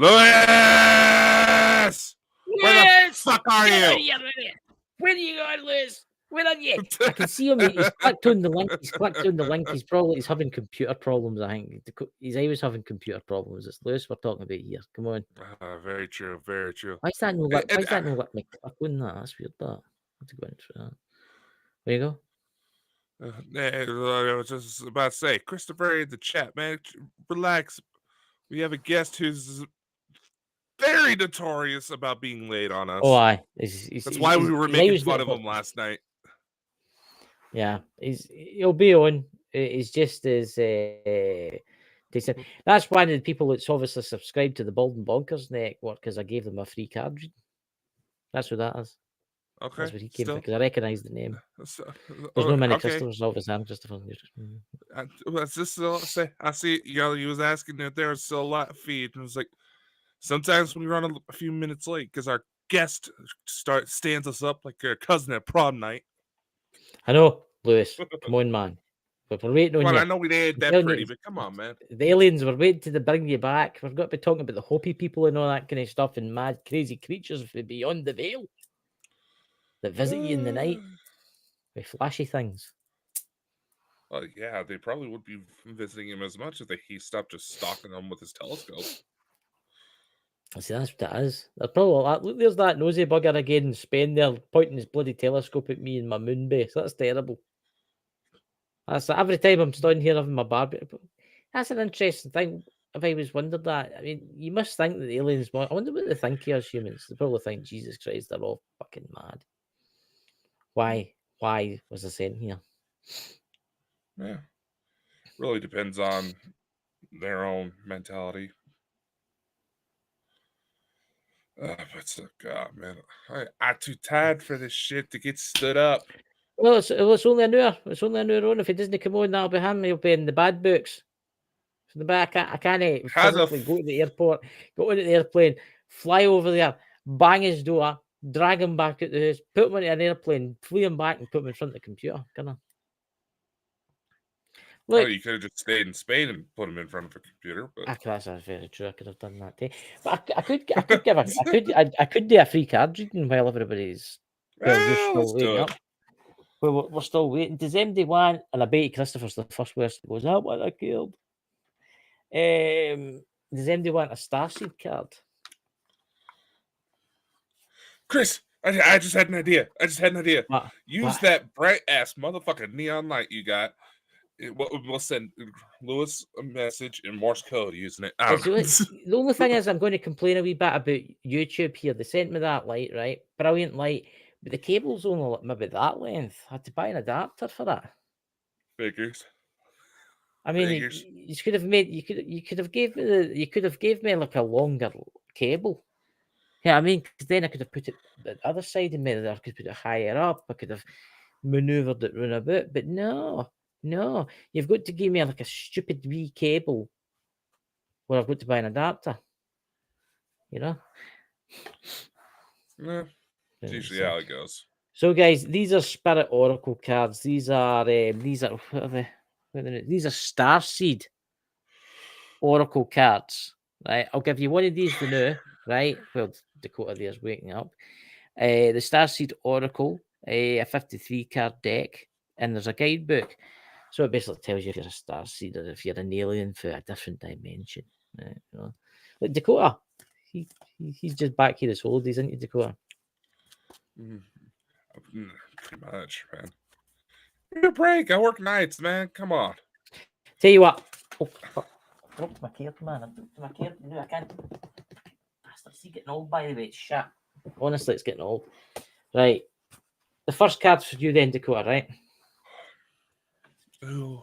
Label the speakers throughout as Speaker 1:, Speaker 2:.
Speaker 1: Louis! Where the fuck are you?
Speaker 2: Where are you going, Liz? Where are you? I can see him. He's clicked on the link. He's having computer problems. I think he's always having computer problems. It's Lewis we're talking about here. Come on.
Speaker 1: Very true. Very true.
Speaker 2: Why is that no let? Why is that no let me click on that? That's weird. That. I have to go into that. There you go.
Speaker 1: I was just about to say, Christopher in the chat, man. Relax. We have a guest who's very notorious about being late on us.
Speaker 2: Oh, aye.
Speaker 1: That's why we were making fun of him last night.
Speaker 2: Yeah, he'll be on. He's just as decent. That's one of the people that's obviously subscribed to the Bonkers network because I gave them a free card. That's what that is.
Speaker 1: Okay,
Speaker 2: that's what he came because I recognise the name. There's
Speaker 1: no
Speaker 2: many customers, obviously. I'm just
Speaker 1: let's just say I see. He was asking if there was still a lot of feed, and it was like sometimes we run a few minutes late because our guest stands us up like our cousin at prom night.
Speaker 2: I know, Lewis. Come on, man. But we're waiting on you.
Speaker 1: I know we ain't that pretty, but come on, man.
Speaker 2: The aliens, we're waiting to bring you back. We've got to be talking about the Hopi people and all that kind of stuff and mad, crazy creatures beyond the veil that visit you in the night with flashy things.
Speaker 1: Well, yeah, they probably would be visiting him as much if he stopped just stalking them with his telescope.
Speaker 2: See, that's what it is. Look, there's that nosy bugger again in Spain there, pointing his bloody telescope at me in my moon base. That's terrible. That's every time I'm standing here having my barbecue. That's an interesting thing. If I was wondered that, I mean, you must think that the aliens. I wonder what they think here as humans. They probably think Jesus Christ, they're all fucking mad. Why was I saying here?
Speaker 1: Yeah, really depends on their own mentality. But God, man, I'm too tired for this shit to get stood up.
Speaker 2: Well, it's only an hour. It's only an hour on. If he doesn't come on, that'll be him. He'll be in the bad books. From the back, I can't physically go to the airport, go into the airplane, fly over there, bang his door, drag him back at the house, put him into an airplane, flee him back, and put him in front of the computer. Can I?
Speaker 1: Look, you could have just stayed in Spain and put him in front of a computer. But
Speaker 2: that's very true. I could have done that too. But I could do a free card reading while everybody's still waiting up. We're still waiting. Does MD want? And I bet Christopher's the first person that goes, "Oh, what I killed." Does MD want a Starseed card?
Speaker 1: Chris, I just had an idea.
Speaker 2: What?
Speaker 1: Use that bright ass motherfucking neon light you got. We'll send Lewis a message in Morse code using it.
Speaker 2: The only thing is, I'm going to complain a wee bit about YouTube here. They sent me that light, right? Brilliant light, but the cable's only maybe that length. I had to buy an adapter for that.
Speaker 1: Figures.
Speaker 2: I mean, you could have made you could have gave me like a longer cable. Yeah, I mean, because then I could have put it the other side of me. I could put it higher up. I could have maneuvered it round a bit, but no, you've got to give me like a stupid wee cable where I've got to buy an adapter. You know?
Speaker 1: Yeah, it's usually how it goes.
Speaker 2: So, guys, these are Spirit Oracle cards. These are what are they? These are Starseed Oracle cards, right? I'll give you one of these to know, right? Well, Dakota there's waking up. The Starseed Oracle, a 53 card deck, and there's a guidebook. So it basically tells you if you're a Starseed or if you're an alien for a different dimension. Right? You know? Like Dakota, he's just back here as holidays, isn't he, Dakota?
Speaker 1: Pretty much, man. Give me a break. I work nights, man. Come on.
Speaker 2: Tell you what. Oh, fuck. I dropped my card, man. No, I can't. Bastards, see getting old, by the way. It's shit. Honestly, it's getting old. Right. The first card's for you then, Dakota, right?
Speaker 1: Ooh.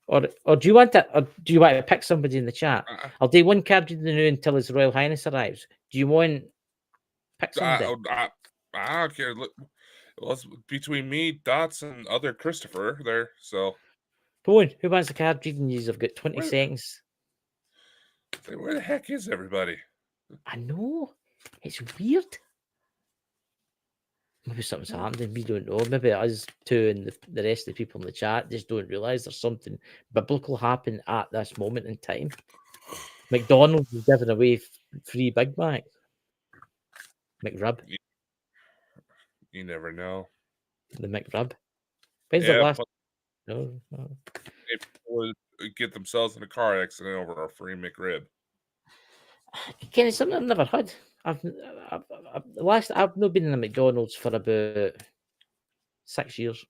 Speaker 2: Or do you want to pick somebody in the chat? I'll do one card you know until His Royal Highness arrives. Do you want pick somebody?
Speaker 1: I don't care. Look, well, it's between me, Dots, and other Christopher there. So
Speaker 2: go on. Who wants the card reading? You've got 20 seconds.
Speaker 1: Where the heck is everybody?
Speaker 2: I know. It's weird. Maybe something's happening. We don't know. Maybe us two and the rest of the people in the chat just don't realise there's something biblical happening at this moment in time. McDonald's is giving away free Big Mac. McRib.
Speaker 1: You never know.
Speaker 2: The McRib. When's the
Speaker 1: Yeah,
Speaker 2: last?
Speaker 1: but
Speaker 2: No.
Speaker 1: if people would get themselves in a car accident over a free McRib.
Speaker 2: Kenny, something I've never had. I've not been in a McDonald's for about 6 years.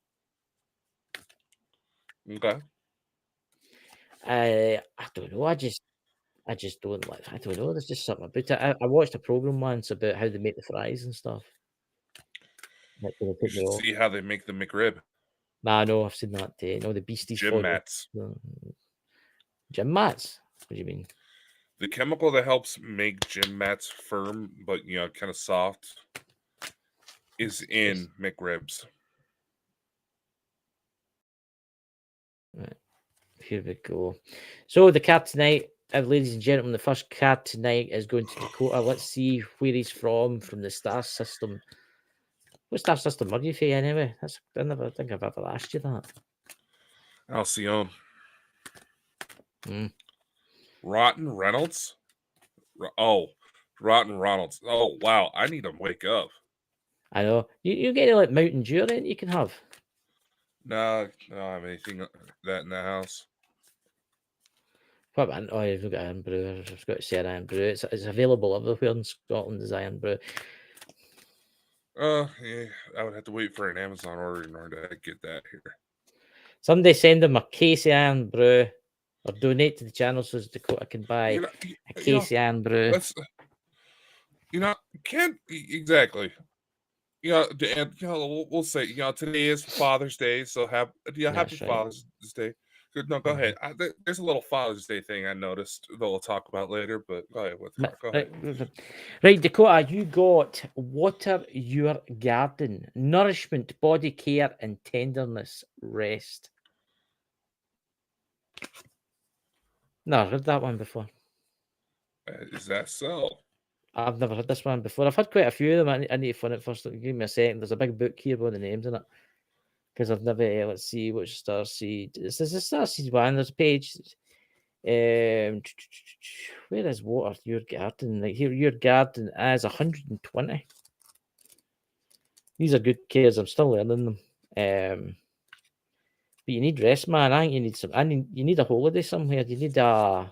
Speaker 1: Okay.
Speaker 2: I don't know. I just don't like. I don't know. There's just something about it. I watched a program once about how they make the fries and stuff. That kind of
Speaker 1: You
Speaker 2: put me
Speaker 1: should
Speaker 2: off.
Speaker 1: see how they make the McRib.
Speaker 2: Nah, no, I've seen that. No, the beasties
Speaker 1: Gym
Speaker 2: follow.
Speaker 1: mats.
Speaker 2: Gym mats. What do you mean?
Speaker 1: The chemical that helps make gym mats firm but kind of soft is in McRibs.
Speaker 2: Right. Here we go. So the card tonight, ladies and gentlemen, the first card tonight is going to Dakota. Let's see where he's from the star system. What star system are you for anyway? I never think I've ever asked you that.
Speaker 1: Alcyone.
Speaker 2: Mm.
Speaker 1: Rotten Reynolds? Rotten Reynolds. Oh, wow. I need to wake up.
Speaker 2: I know. You get like Mountain Dew in you can have.
Speaker 1: No, I don't have anything that in the house.
Speaker 2: What about, oh, you've got Iron Brew. I've got to say Iron Brew. It's available everywhere in Scotland as Iron Brew.
Speaker 1: Yeah, I would have to wait for an Amazon order in order to get that here.
Speaker 2: Somebody send them a case of Iron Brew or donate to the channel so Dakota can buy a case of Iron Brew.
Speaker 1: Can't exactly. And we'll say, today is Father's Day, so happy
Speaker 2: Right.
Speaker 1: Father's Day. No, go ahead. There's a little Father's Day thing I noticed that we'll talk about later, but go ahead. Go ahead.
Speaker 2: Right, Dakota, you got water your garden, nourishment, body care, and tenderness, rest. No, I've heard that one before.
Speaker 1: Is that so?
Speaker 2: I've never heard this one before. I've had quite a few of them. I need to find it first. Give me a second. There's a big book here with the names in it. Because I've never, let's see, which starseed. This is a starseed one. There's a page. Where is water your garden? Like here, your garden is 120. These are good cares. I'm still learning them. But you need rest, man. I think you need some. You need a holiday somewhere. You need a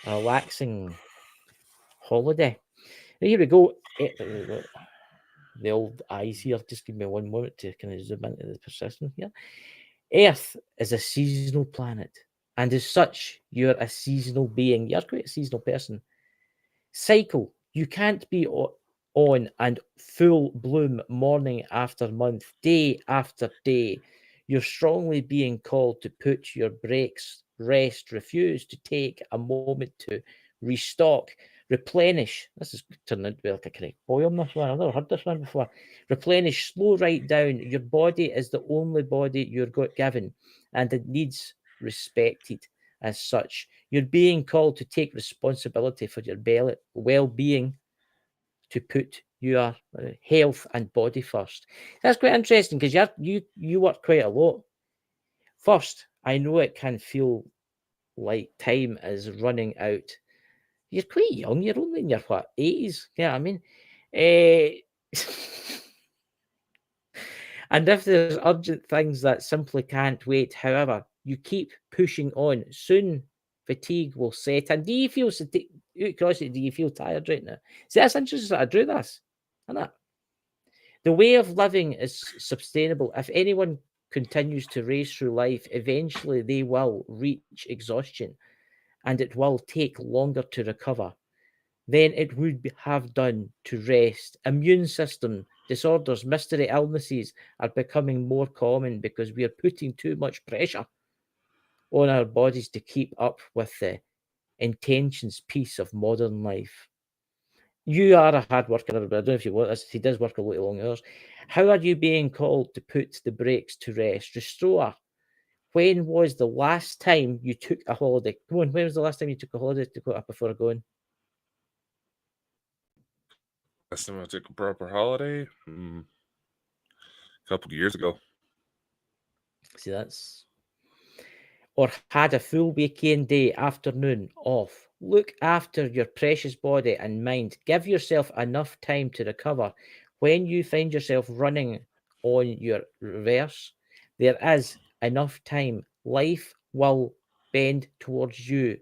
Speaker 2: relaxing holiday. Here we go. The old eyes here. Just give me one moment to kind of zoom into the persistence here. Earth is a seasonal planet, and as such, you're a seasonal being. You're quite a seasonal person. Cycle. You can't be on and full bloom morning after month, day after day. You're strongly being called to put your brakes, rest, refuse to take a moment to restock, replenish. This is turning out to be like a correct poem, this one. I've never heard this one before. Replenish, slow right down. Your body is the only body you're given, and it needs respected as such. You're being called to take responsibility for your well-being, to put your health and body first. That's quite interesting because you work quite a lot. First, I know it can feel like time is running out. You're quite young. You're only in your 80s. Yeah, I mean, and if there's urgent things that simply can't wait, however, you keep pushing on. Soon, fatigue will set in. Do you feel do you feel tired right now? See, that's interesting that I drew this, isn't it? The way of living is sustainable. If anyone continues to race through life, eventually they will reach exhaustion, and it will take longer to recover than it would have done to rest. Immune system disorders, mystery illnesses are becoming more common because we are putting too much pressure on our bodies to keep up with the intentions piece of modern life. You are a hard worker, but I don't know if you want this. He does work a lot of long hours. How are you being called to put the brakes to rest? Restore. When was the last time you took a holiday? Come on, when was the last time you took a holiday to go up before going?
Speaker 1: Last time I took a proper holiday? A couple of years ago.
Speaker 2: See, that's... Or had a full weekend day, afternoon off Look after your precious body and mind. Give yourself enough time to recover. When you find yourself running on your reverse, there is enough time. Life will bend towards you.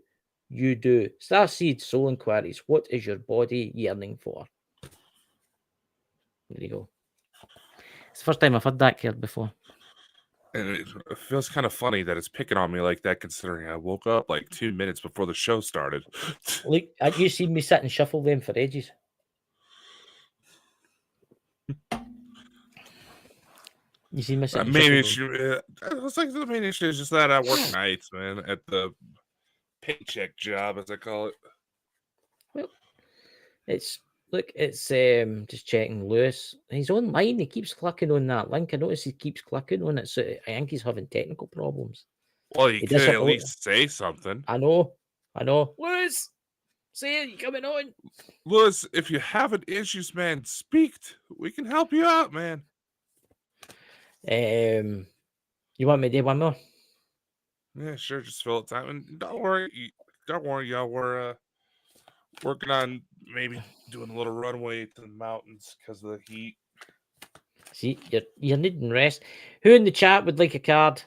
Speaker 2: You do. Starseed Soul Inquiries. What is your body yearning for? There you go. It's the first time I've had that card before.
Speaker 1: And it feels kind of funny that it's picking on me like that, considering I woke up like 2 minutes before the show started.
Speaker 2: Look, you seen me sit and shuffle them for ages. You see me sit and
Speaker 1: Main
Speaker 2: shuffle them.
Speaker 1: issue, it's like the main issue is just that I work nights, man, at the paycheck job, as I call it.
Speaker 2: Well, it's just checking Lewis. He's online. He keeps clicking on that link. I notice he keeps clicking on it, so I think he's having technical problems.
Speaker 1: Well, you
Speaker 2: He
Speaker 1: could
Speaker 2: does have
Speaker 1: at
Speaker 2: a
Speaker 1: least say something.
Speaker 2: I know. Lewis, say it. You coming on?
Speaker 1: Lewis, if you have an issues, man, speak. We can help you out, man.
Speaker 2: You want me to do one more?
Speaker 1: Yeah, sure. Just fill it time, and don't worry, y'all. We're working on maybe doing a little runway to the mountains because of the heat.
Speaker 2: See, you're needing rest. Who in the chat would like a card?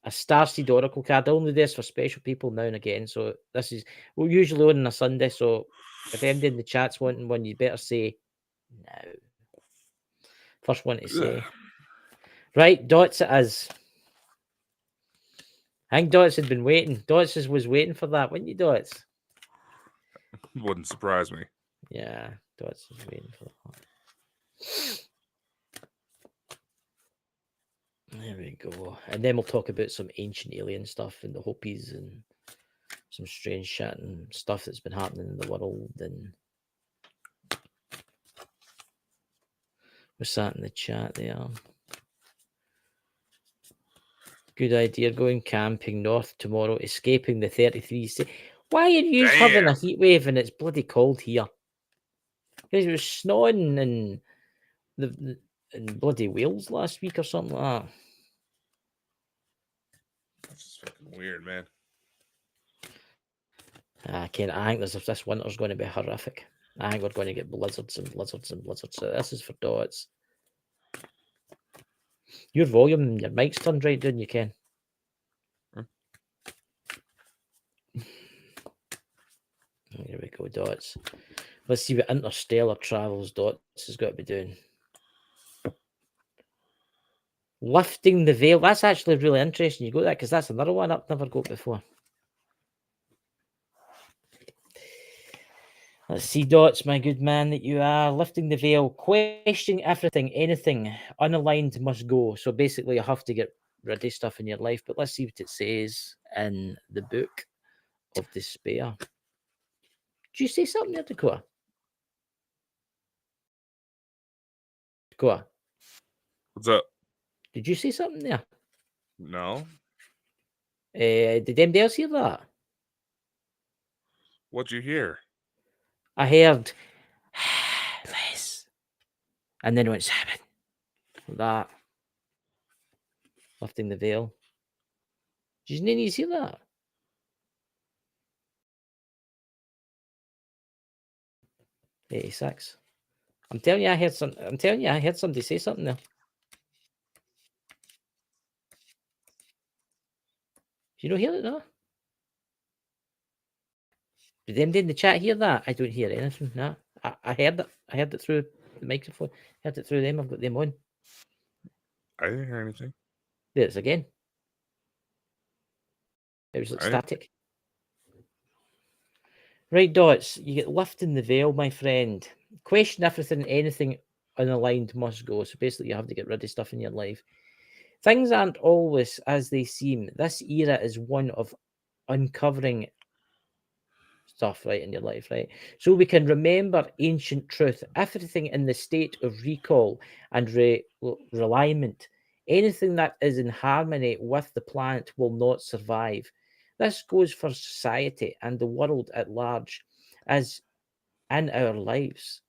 Speaker 2: A Starseed Oracle card. I only do this for special people now and again. So this is we're usually on a Sunday. So if anybody in the chat's wanting one, you better say no. First one to say. Right, Dots it is. I think Dots had been waiting. Dots was waiting for that, wouldn't you, Dots?
Speaker 1: Wouldn't surprise me.
Speaker 2: Yeah, Dots was waiting for that. There we go. And then we'll talk about some ancient alien stuff and the Hopis and some strange shit and stuff that's been happening in the world. And what's that in the chat there? Good idea. Going camping north tomorrow, escaping the 33. Why are you having a heat wave and it's bloody cold here? Because it was snowing in bloody Wales last week or something like that.
Speaker 1: That's just fucking weird, man.
Speaker 2: I think this winter's going to be horrific. I think we're going to get blizzards and blizzards and blizzards. So this is for Dots. Your volume and your mic's turned right down, you can. Here we go, Dots. Let's see what interstellar travels Dots has got to be doing. Lifting the veil. That's actually really interesting. You got that because that's another one I've never got before. Let's see, Dots, my good man that you are. Lifting the veil, questioning everything, anything unaligned must go. So basically, you have to get rid of stuff in your life. But let's see what it says in the book of despair. Did you say something there, Dakota? Dakota?
Speaker 1: What's up?
Speaker 2: Did you say something there?
Speaker 1: No.
Speaker 2: Did anybody else hear that?
Speaker 1: What'd you hear?
Speaker 2: I heard Liz. And then it went 7. Like that. Lifting the veil. Did you hear that? $86. I'm telling you, I heard somebody say something there. Do you not hear it now? Did anybody in the chat hear that? I don't hear anything. No. I heard it. I heard it through the microphone. I heard it through them. I've got them on.
Speaker 1: I didn't hear anything.
Speaker 2: There it is again. It was like static. Right, Dots. You get lifting the veil, my friend. Question everything, anything unaligned must go. So basically, you have to get rid of stuff in your life. Things aren't always as they seem. This era is one of uncovering stuff, right, in your life, right? So we can remember ancient truth, everything in the state of recall and realignment. Anything that is in harmony with the planet will not survive. This goes for society and the world at large, as in our lives.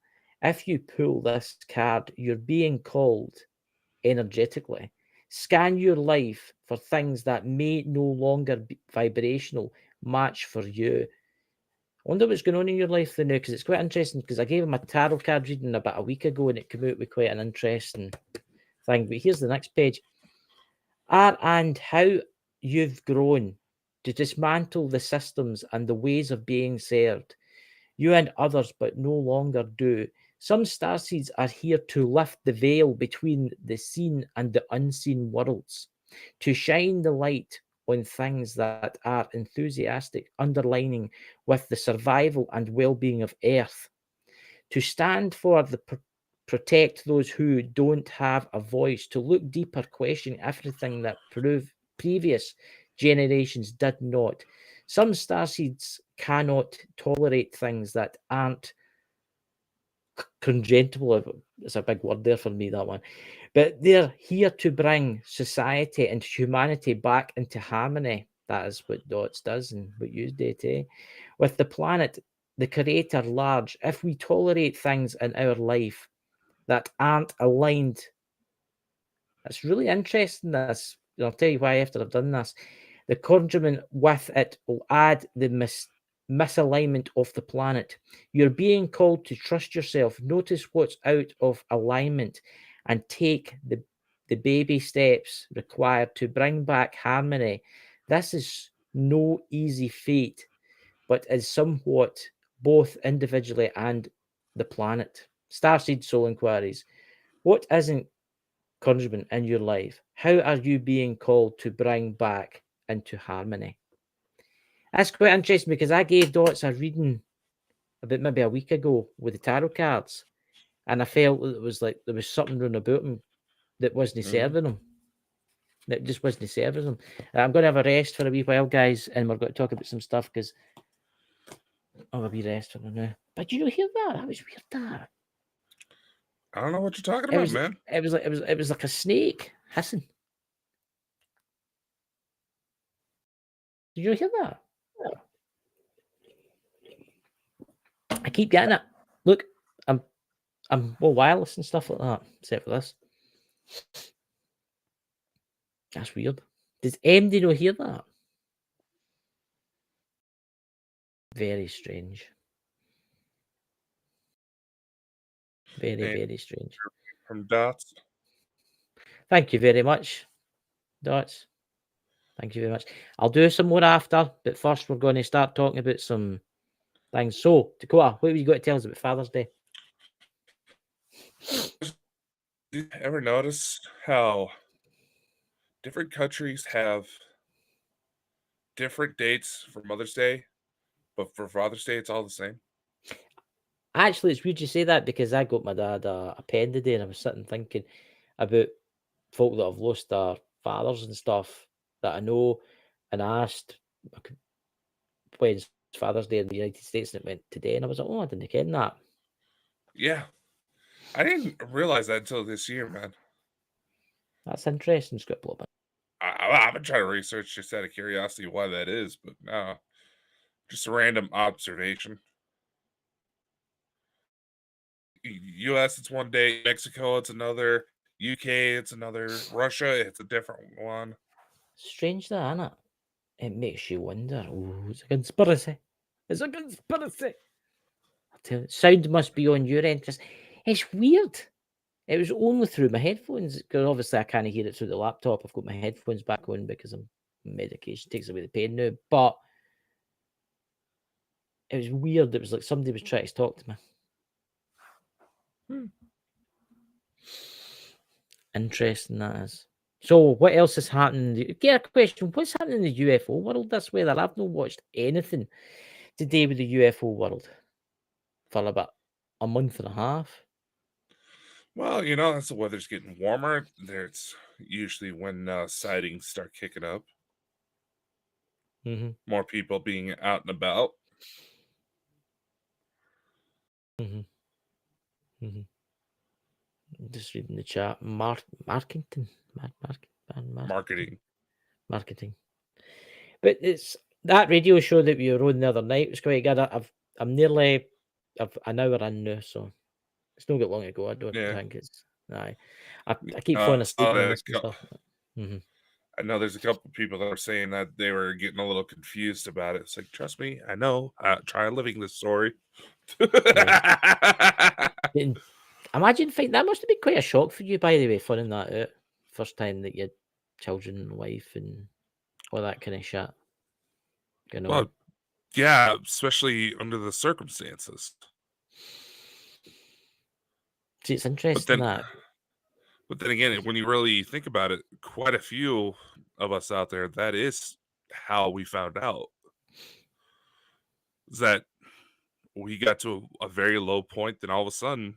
Speaker 2: If you pull this card, you're being called energetically. Scan your life for things that may no longer be vibrational match for you. wonder what's going on in your life now, because it's quite interesting. Because I gave him a tarot card reading about a week ago, and it came out with quite an interesting thing. But here's the next page. And how you've grown to dismantle the systems and the ways of being served. You and others, but no longer do. Some starseeds are here to lift the veil between the seen and the unseen worlds, to shine the light on things that are enthusiastic, underlining with the survival and well-being of Earth, to stand for the protect those who don't have a voice, to look deeper, question everything that previous generations did not. Some starseeds cannot tolerate things that aren't congenital. It's a big word there for me, that one. But they're here to bring society and humanity back into harmony. That is what Dots does and what you do, with the planet, the creator large. If we tolerate things in our life that aren't aligned, it's really interesting, this. I'll tell you why after I've done this. The conjurement with it will add the misalignment of the planet. You're being called to trust yourself, notice what's out of alignment, and take the baby steps required to bring back harmony. This is no easy feat, but is somewhat both individually and the planet. Starseed Soul Inquiries. What isn't conjurement in your life? How are you being called to bring back into harmony? That's quite interesting, because I gave Dots a reading about maybe a week ago with the tarot cards, and I felt that it was like there was something wrong about him that wasn't serving him. That just wasn't serving him. I'm going to have a rest for a wee while, guys, and we're going to talk about some stuff, because I'll have a wee rest for now. But you hear that? That was weird. That
Speaker 1: I don't know what you're talking about, man.
Speaker 2: It was like a snake hissing. Did you hear that? I keep getting it. Look, I'm well wireless and stuff like that, except for this. That's weird. Does MD not hear that? Very strange. Very strange.
Speaker 1: From Dots.
Speaker 2: Thank you very much, Dots. Thank you very much. I'll do some more after, but first we're going to start talking about some things. So, Dakota, what have you got to tell us about Father's Day?
Speaker 1: Did you ever notice how different countries have different dates for Mother's Day, but for Father's Day, it's all the same?
Speaker 2: Actually, it's weird you say that, because I got my dad a pen today, and I was sitting thinking about folk that have lost their fathers and stuff that I know, and I asked when's Father's Day in the United States, and it went today, and I was like, oh, I didn't ken that.
Speaker 1: Yeah. I didn't realize that until this year, man.
Speaker 2: That's interesting, Scriptblob.
Speaker 1: I've been trying to research just out of curiosity why that is, but no. Just a random observation. US, it's one day. Mexico, it's another. UK, it's another. Russia, it's a different one.
Speaker 2: Strange that, isn't it? It makes you wonder. Oh, it's a conspiracy. It's a conspiracy. I'll tell you, sound must be on your end, because it's weird. It was only through my headphones, because obviously I can't hear it through the laptop. I've got my headphones back on because I'm medication takes away the pain now. But it was weird. It was like somebody was trying to talk to me. Interesting, that is. So, what else is happening? Get a question. What's happening in the UFO world this weather? I've not watched anything today with the UFO world for about a month and a half.
Speaker 1: Well, as the weather's getting warmer, there's usually when sightings start kicking up.
Speaker 2: Mm-hmm.
Speaker 1: More people being out and about.
Speaker 2: Mm-hmm. Mm-hmm. Just reading the chat. Marketing. Marketing. But it's that radio show that we were on the other night was quite good. I'm nearly an hour in now, so it's not got long to go. I don't think it's. I keep falling asleep on this and stuff. Mm-hmm.
Speaker 1: I know there's a couple people that are saying that they were getting a little confused about it. It's like, trust me, I know. Try living this story.
Speaker 2: Yeah. And imagine that must have been quite a shock for you, by the way, finding that out. First time that you had children and wife and all that kind of shit. You know.
Speaker 1: Well, yeah, especially under the circumstances.
Speaker 2: See, it's
Speaker 1: But
Speaker 2: interesting
Speaker 1: then,
Speaker 2: that.
Speaker 1: but then again, when you really think about it, quite a few of us out there, that is how we found out. Is that we got to a very low point, then all of a sudden,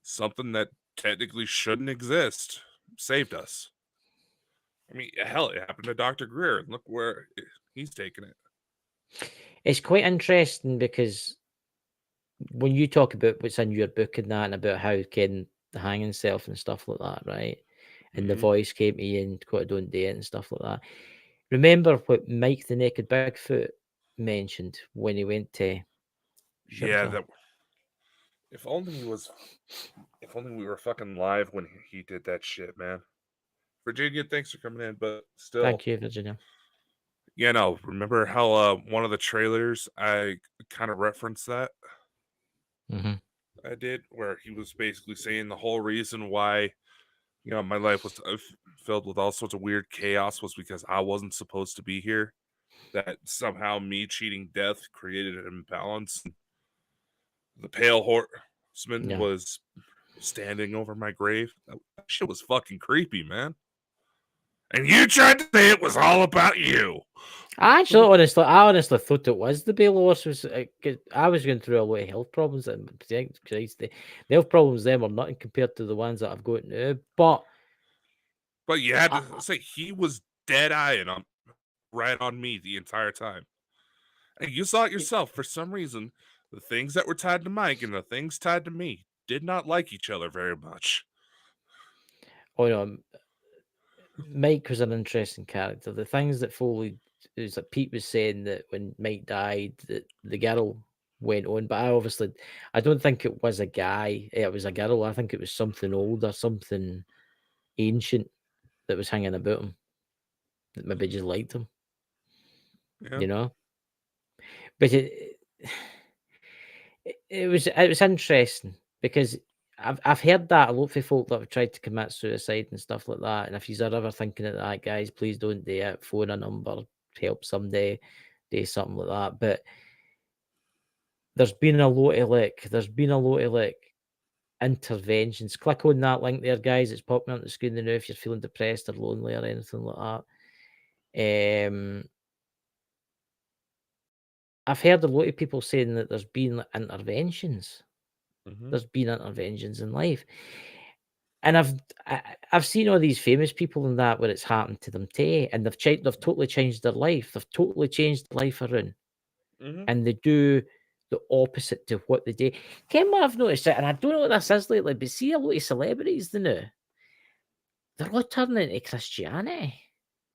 Speaker 1: something that technically shouldn't exist saved us. I mean, hell, it happened to Dr. Greer, and look where he's taken it.
Speaker 2: It's quite interesting because when you talk about what's in your book and that, and about how Ken hang himself and stuff like that, right? And the
Speaker 1: Mhm.
Speaker 2: voice came to you and got don't do it and stuff like that. Remember what Mike the Naked Bigfoot mentioned when he went to shoot
Speaker 1: Yeah,
Speaker 2: himself?
Speaker 1: that if only he was if only we were fucking live when he did that shit, man. Virginia, thanks for coming in, but still,
Speaker 2: Thank you, Virginia.
Speaker 1: yeah, no. Remember how one of the trailers I kind of referenced that
Speaker 2: Hmm.
Speaker 1: I did, where he was basically saying the whole reason why my life was filled with all sorts of weird chaos was because I wasn't supposed to be here. That somehow me cheating death created an imbalance. The pale horseman
Speaker 2: Yeah.
Speaker 1: was standing over my grave. That shit was fucking creepy, man. And you tried to say it was all about you.
Speaker 2: I honestly thought it was the Bale Horse. Was 'cause I was going through a lot of health problems, and Christ, the health problems them are nothing compared to the ones that I've got now. But
Speaker 1: But you had
Speaker 2: I,
Speaker 1: to say he was dead eyeing on right on me the entire time. And you saw it yourself. For some reason, the things that were tied to Mike and the things tied to me did not like each other very much.
Speaker 2: oh no, Mike was an interesting character. The things that Foley is that Pete was saying that when Mike died, that the girl went on, but I don't think it was a guy. It was a girl. I think it was something older, something ancient that was hanging about him that maybe just liked him.
Speaker 1: Yeah.
Speaker 2: You know, but it was interesting because I've heard that a lot of folk that have tried to commit suicide and stuff like that. And if you're ever thinking of that, guys, please don't do it. Phone a number, help somebody, do something like that. But there's been a lot of interventions. Click on that link there, guys. It's popping up on the screen now if you're feeling depressed or lonely or anything like that. I've heard a lot of people saying that there's been interventions.
Speaker 1: Mm-hmm.
Speaker 2: There's been interventions in life. And I've seen all these famous people and that where it's happened to them too, and they've totally changed their life. They've totally changed their life around,
Speaker 1: Mm-hmm.
Speaker 2: and they do the opposite to what they do. Ken, what I've noticed it, and I don't know what this is lately, but see a lot of celebrities they now, they're all turning into Christianity.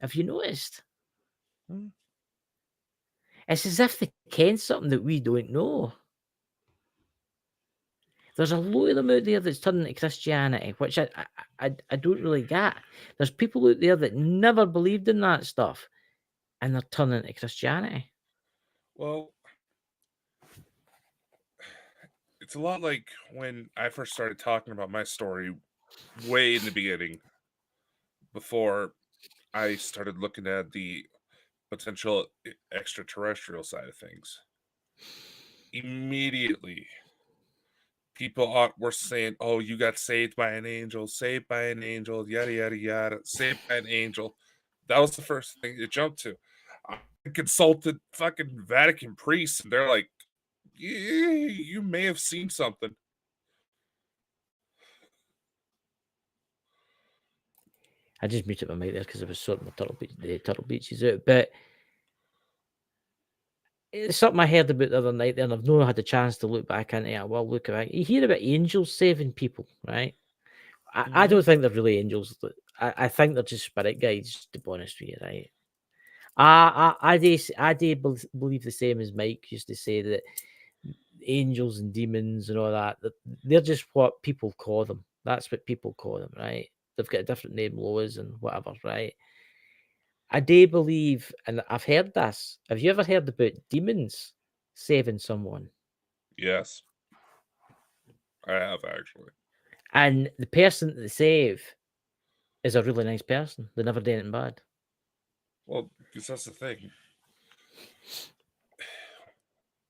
Speaker 2: Have you noticed?
Speaker 1: Mm-hmm.
Speaker 2: It's as if they ken something that we don't know. There's a lot of them out there that's turning to Christianity, which I don't really get. There's people out there that never believed in that stuff, and they're turning to Christianity.
Speaker 1: Well, it's a lot like when I first started talking about my story way in the beginning, before I started looking at the potential extraterrestrial side of things. Immediately, were saying, "Oh, you got saved by an angel, yada yada yada, saved by an angel." That was the first thing it jumped to. I consulted fucking Vatican priests, and they're like, "Yeah, you may have seen something."
Speaker 2: I just muted my mic there because I was sorting the Turtle Beaches out. But it's something I heard about the other night there, and I've not had a chance to look back into it. Well, look back. You hear about angels saving people, right? I
Speaker 1: Mm-hmm.
Speaker 2: don't think they're really angels. I think they're just spirit guides, to be honest with you, right? I do believe the same as Mike used to say that angels and demons and all that, they're just what people call them. That's what people call them, right? They've got a different name, laws and whatever, right? I do believe, and I've heard this. Have you ever heard about demons saving someone?
Speaker 1: Yes, I have actually.
Speaker 2: And the person that they save is a really nice person. They never did anything bad.
Speaker 1: Well, because that's the thing.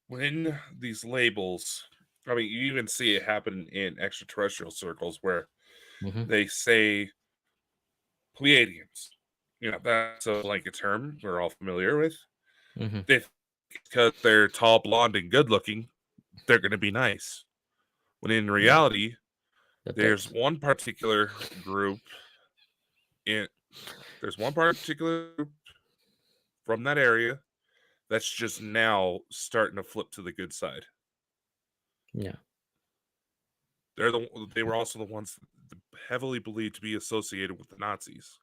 Speaker 1: When these labels, I mean, you even see it happen in extraterrestrial circles where
Speaker 2: Mm-hmm.
Speaker 1: they say Pleiadians. You know, that's a blanket term we're all familiar with.
Speaker 2: Mm-hmm.
Speaker 1: They think because they're tall, blonde, and good looking, they're going to be nice. When in
Speaker 2: Yeah,
Speaker 1: reality,
Speaker 2: they're
Speaker 1: there's
Speaker 2: dicks.
Speaker 1: one particular group in there's one particular group from that area that's just now starting to flip to the good side.
Speaker 2: Yeah.
Speaker 1: They were also the ones heavily believed to be associated with the Nazis.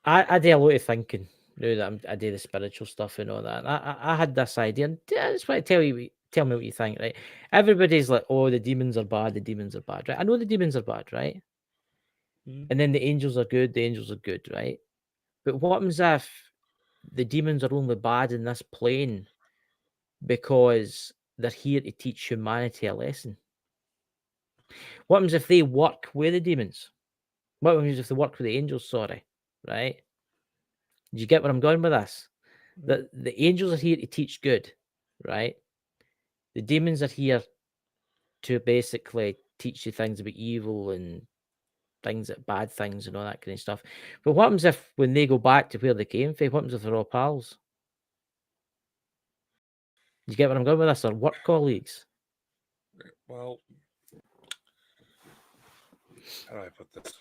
Speaker 2: I do a lot of thinking now that I do the spiritual stuff and all that. And I had this idea, and I just want to tell me what you think, right? Everybody's like, oh, the demons are bad, the demons are bad, right? I know the demons are bad, right?
Speaker 1: Mm-hmm.
Speaker 2: And then the angels are good, right? But what happens if the demons are only bad in this plane because they're here to teach humanity a lesson? What happens if they work with the demons? What happens if they work with the angels? Sorry, right? Do you get where I'm going with this? That the angels are here to teach good, right? The demons are here to basically teach you things about evil and things that bad things and all that kind of stuff. But what happens if when they go back to where they came from, what happens if they're all pals? Do you get where I'm going with this? Or work colleagues?
Speaker 1: Well, how do I put this?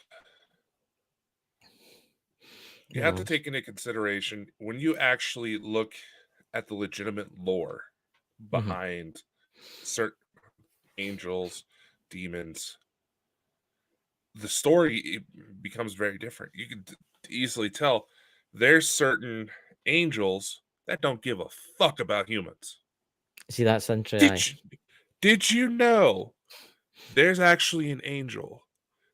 Speaker 1: You have to take into consideration when you actually look at the legitimate lore
Speaker 2: Mm-hmm.
Speaker 1: behind certain angels, demons, the story becomes very different. You can easily tell there's certain angels that don't give a fuck about humans.
Speaker 2: See, that's
Speaker 1: Did
Speaker 2: interesting.
Speaker 1: you, did you know there's actually an angel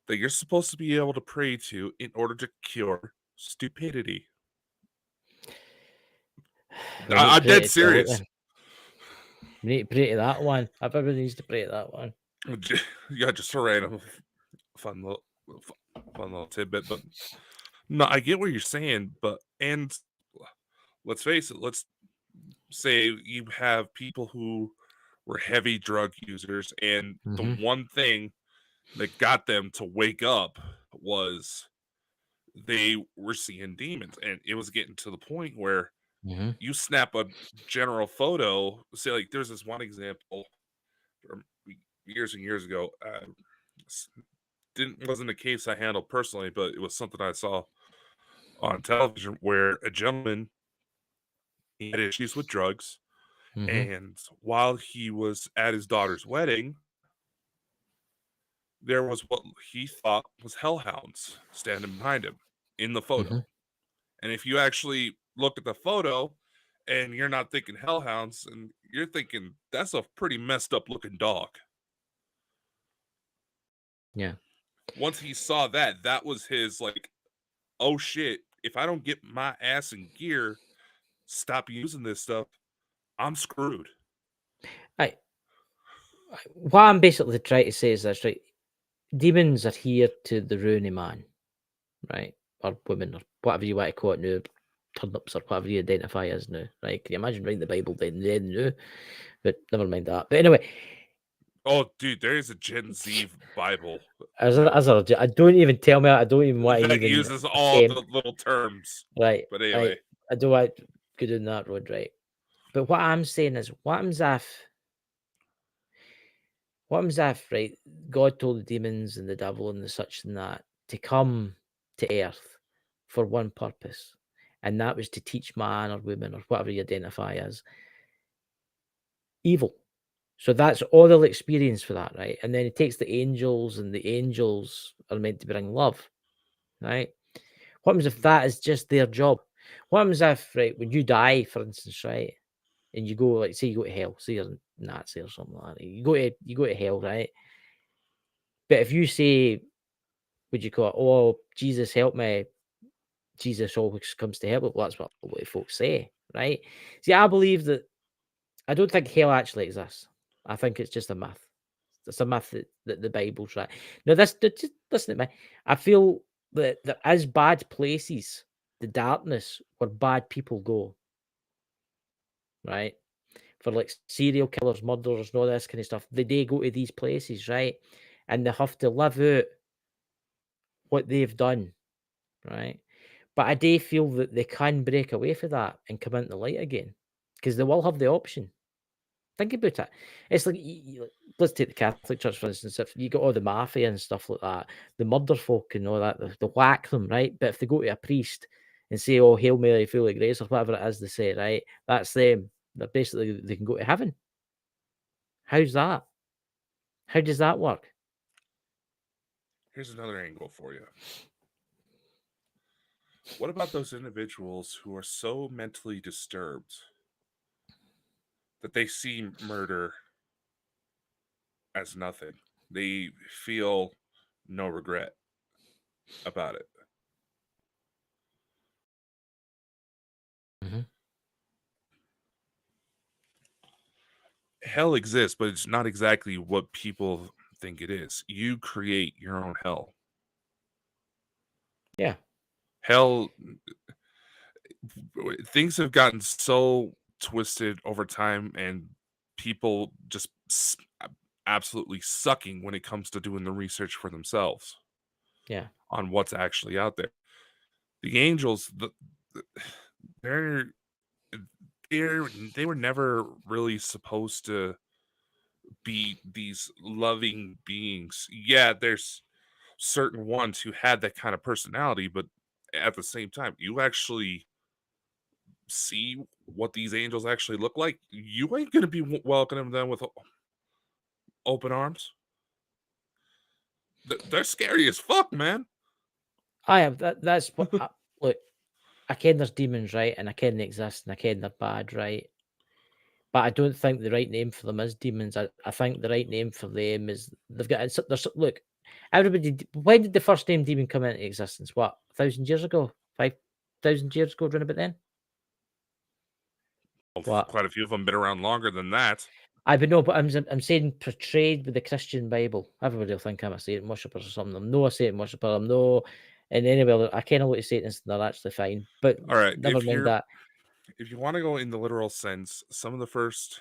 Speaker 1: that you're supposed to be able to pray to in order to cure stupidity?
Speaker 2: We need to
Speaker 1: I'm
Speaker 2: pray
Speaker 1: dead
Speaker 2: to do it
Speaker 1: serious.
Speaker 2: then. We need to pray to that one. Everybody needs to pray to that one.
Speaker 1: Yeah, just a random fun little tidbit, but no, I get what you're saying, but and let's face it, let's say you have people who were heavy drug users, and the
Speaker 2: Mm-hmm.
Speaker 1: one thing that got them to wake up was they were seeing demons, and it was getting to the point where
Speaker 2: Mm-hmm.
Speaker 1: you snap a general photo. Say, like, there's this one example from years and years ago. Wasn't a case I handled personally, but it was something I saw on television where a gentleman, he had issues with drugs,
Speaker 2: Mm-hmm.
Speaker 1: and while he was at his daughter's wedding, there was what he thought was hellhounds standing behind him in the
Speaker 2: Mm-hmm.
Speaker 1: photo. And if you actually look at the photo and you're not thinking hellhounds, and you're thinking that's a pretty messed up looking dog.
Speaker 2: Yeah.
Speaker 1: Once he saw that, that was his, like, oh shit, if I don't get my ass in gear, stop using this stuff, I'm screwed.
Speaker 2: I what I'm basically trying to say is this, right? Demons are here to the ruin of man, right? Or women, or whatever you want to call it now, turnips or whatever you identify as now, right? Can you imagine reading the Bible then now? But never mind that. But anyway,
Speaker 1: Oh, dude, there is a Gen Z Bible
Speaker 2: I don't even tell me. I don't even want to
Speaker 1: that
Speaker 2: even
Speaker 1: uses all the
Speaker 2: attempt.
Speaker 1: little terms.
Speaker 2: Right,
Speaker 1: But
Speaker 2: right.
Speaker 1: anyway,
Speaker 2: I don't want to go down that road, right? But what I'm saying is, what happens if, right, God told the demons and the devil and the such and that to come to earth for one purpose, and that was to teach man or woman or whatever you identify as evil. So that's all they'll experience for that, right? And then he takes the angels, and the angels are meant to bring love, right? What happens if that is just their job? What happens if, right, when you die, for instance, right, and you go, like, say you go to hell, say you're a Nazi or something like that, you go to hell, right? But if you say would you call it? Oh, Jesus help me. Jesus always comes to help. Well, that's what folks say, right? See, I believe that I don't think hell actually exists. I think it's just a myth. It's a myth that the Bible's right. Now, just listen to me. I feel that there is bad places, the darkness where bad people go, right? For like serial killers, murderers, and all this kind of stuff. They go to these places, right? And they have to live out what they've done, right? But I do feel that they can break away from that and come into the light again because they will have the option. Think about it. It's like, let's take the Catholic Church, for instance. If you got all the mafia and stuff like that, the murder folk and all that, they whack them, right? But if they go to a priest and say, oh, Hail Mary, full of grace, or whatever it is they say, right? That's them. They're basically, they can go to heaven. How's that? How does that work?
Speaker 1: Here's another angle for you. What about those individuals who are so mentally disturbed that they see murder as nothing? They feel no regret about it.
Speaker 2: Mhm.
Speaker 1: Hell exists, but it's not exactly what people think it is. You create your own hell.
Speaker 2: Yeah.
Speaker 1: Hell, things have gotten so twisted over time, and people just absolutely sucking when it comes to doing the research for themselves
Speaker 2: Yeah.
Speaker 1: on what's actually out there. The angels, they're they were never really supposed to be these loving beings. Yeah, there's certain ones who had that kind of personality, but at the same time, you actually see what these angels actually look like, you ain't gonna be welcoming them with open arms. They're scary as fuck, man.
Speaker 2: I have that's what look, I ken there's demons, right? And I ken they exist and I ken they're bad, right? But I don't think the right name for them is demons. I think the right name for them is they've got there's look, everybody when did the first name demon come into existence? What, 1,000 years ago? 5,000 years ago, round about then? What?
Speaker 1: Quite a few of them been around longer than that.
Speaker 2: I would know, but I'm saying portrayed with the Christian Bible. Everybody will think I'm a Satan worshipper or something. I'm no a Satan worshipper. I'm no in any way. I kind of look at Satanists and they're actually fine. But
Speaker 1: All right,
Speaker 2: never mind that.
Speaker 1: if you want to go in the literal sense, some of the first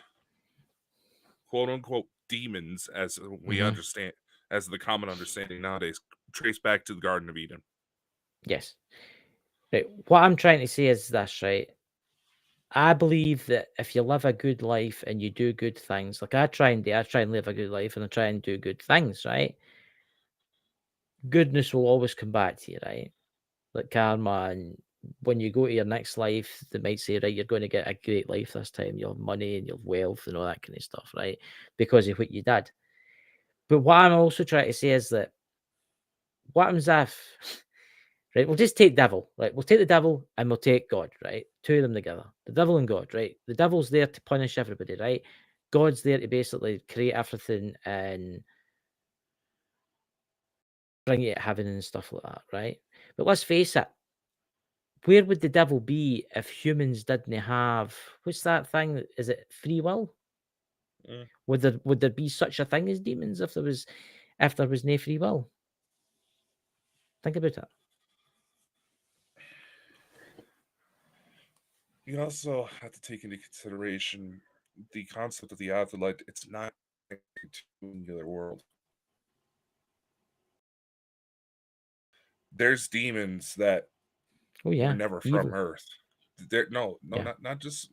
Speaker 1: quote unquote demons, as we
Speaker 2: Mhm.
Speaker 1: understand, as the common understanding nowadays, trace back to the Garden of Eden.
Speaker 2: Yes. Right. What I'm trying to say is this, right? I believe that if you live a good life and you do good things, like I try and do, I try and live a good life and I try and do good things, right? Goodness will always come back to you, right? Like karma. And when you go to your next life, they might say, right, you're going to get a great life this time. You'll have money and you'll have wealth and all that kind of stuff, right? Because of what you did. But what I'm also trying to say is that what happens if, right? We'll just take devil, right? We'll take the devil and we'll take God, right? Two of them together. The devil and God, right? The devil's there to punish everybody, right? God's there to basically create everything and bring you to heaven and stuff like that, right? But let's face it, where would the devil be if humans didn't have what's that thing? Is it free will?
Speaker 1: Mm.
Speaker 2: Would there be such a thing as demons if there was no free will? Think about it.
Speaker 1: You also have to take into consideration the concept of the afterlife. It's not a singular world. There's demons that
Speaker 2: Oh
Speaker 1: were
Speaker 2: yeah,
Speaker 1: never from
Speaker 2: evil.
Speaker 1: Earth. There, no,
Speaker 2: Yeah,
Speaker 1: not just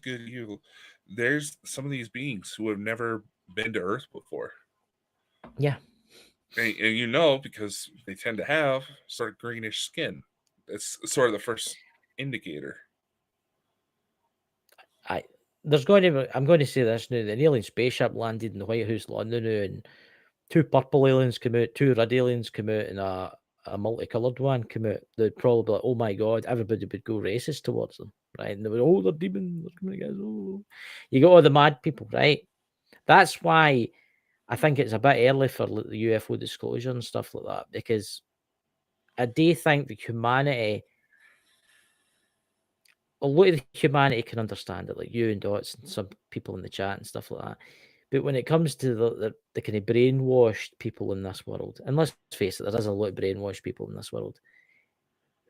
Speaker 1: good evil. There's some of these beings who have never been to Earth before,
Speaker 2: yeah.
Speaker 1: and you know because they tend to have sort of greenish skin. That's sort of the first indicator.
Speaker 2: I there's going to be, I'm going to say this now. An alien spaceship landed in the White House, London, now, and two purple aliens come out, two red aliens come out, and a multicolored one come out. They'd probably be like, "Oh my god!" Everybody would go racist towards them, right? And they would, "Oh, they're demons! They're coming against." Oh, you got all the mad people, right? That's why I think it's a bit early for like, the UFO disclosure and stuff like that because I do think that humanity, a lot of the humanity can understand it, like you and Dots and some people in the chat and stuff like that. But when it comes to the kind of brainwashed people in this world, and let's face it, there is a lot of brainwashed people in this world.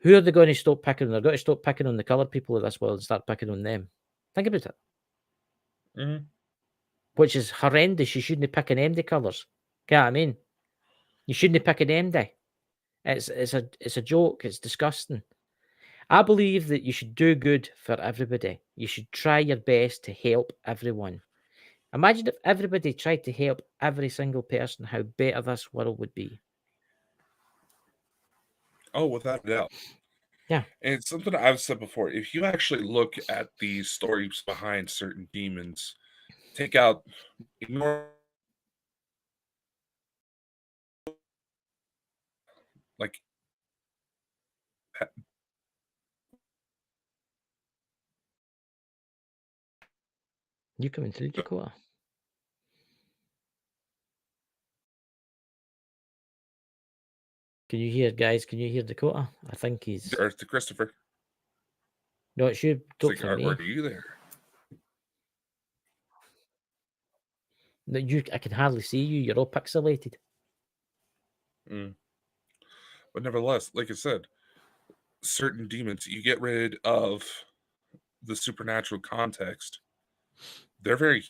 Speaker 2: Who are they going to stop picking on? They're going to stop picking on the coloured people of this world and start picking on them. Think about it.
Speaker 1: Mm-hmm.
Speaker 2: Which is horrendous. You shouldn't pick an MD colours. Get what I mean? You shouldn't pick an MD. It's a joke. It's disgusting. I believe that you should do good for everybody. You should try your best to help everyone. Imagine if everybody tried to help every single person, how better this world would be.
Speaker 1: Oh, without a doubt.
Speaker 2: Yeah.
Speaker 1: And it's something I've said before. If you actually look at the stories behind certain demons, ignore like
Speaker 2: You coming through, Dakota? Can you hear, guys? Can you hear Dakota? I think he's.
Speaker 1: Earth to Christopher.
Speaker 2: No, it's you. Talk for me.
Speaker 1: Are you there?
Speaker 2: No, I can hardly see you. You're all pixelated.
Speaker 1: But nevertheless, like I said, certain demons, you get rid of the supernatural context. They're very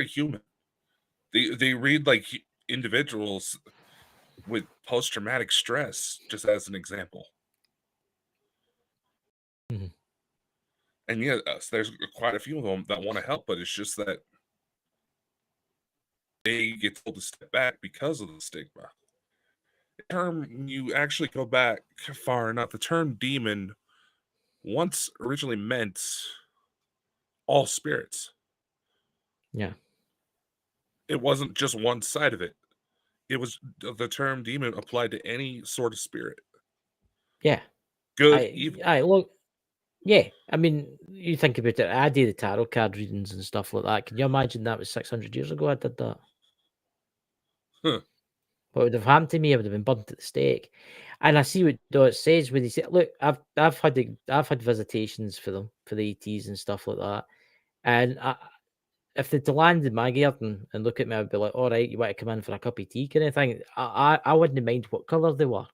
Speaker 1: human. They read like individuals with post-traumatic stress, just as an example.
Speaker 2: Mm-hmm.
Speaker 1: And yes, there's quite a few of them that want to help, but it's just that they get told to step back because of the stigma. The term, you actually go back far enough, the term demon once originally meant all spirits.
Speaker 2: Yeah.
Speaker 1: It wasn't just one side of it. It was the term demon applied to any sort of spirit.
Speaker 2: Yeah.
Speaker 1: Good, evil.
Speaker 2: Look. Yeah, I mean, you think about it. I do the tarot card readings and stuff like that. Can you imagine that was 600 years ago? I did that.
Speaker 1: Huh.
Speaker 2: What would have happened to me? I would have been burnt at the stake. And I see what Dot says when he said, "Look, I've had visitations for them for the ETs and stuff like that. And if they'd land in my garden and look at me, I'd be like, all right, you want to come in for a cup of tea kind of thing. I wouldn't mind what colour they were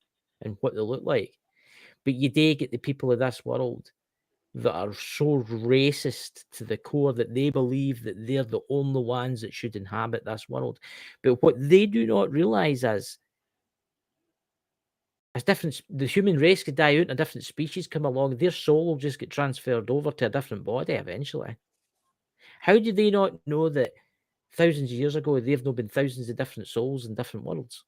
Speaker 2: and what they look like. But you do get the people of this world that are so racist to the core that they believe that they're the only ones that should inhabit this world. But what they do not realize is, as the human race could die out and a different species come along, their soul will just get transferred over to a different body eventually. How do they not know that thousands of years ago they've not been thousands of different souls in different worlds?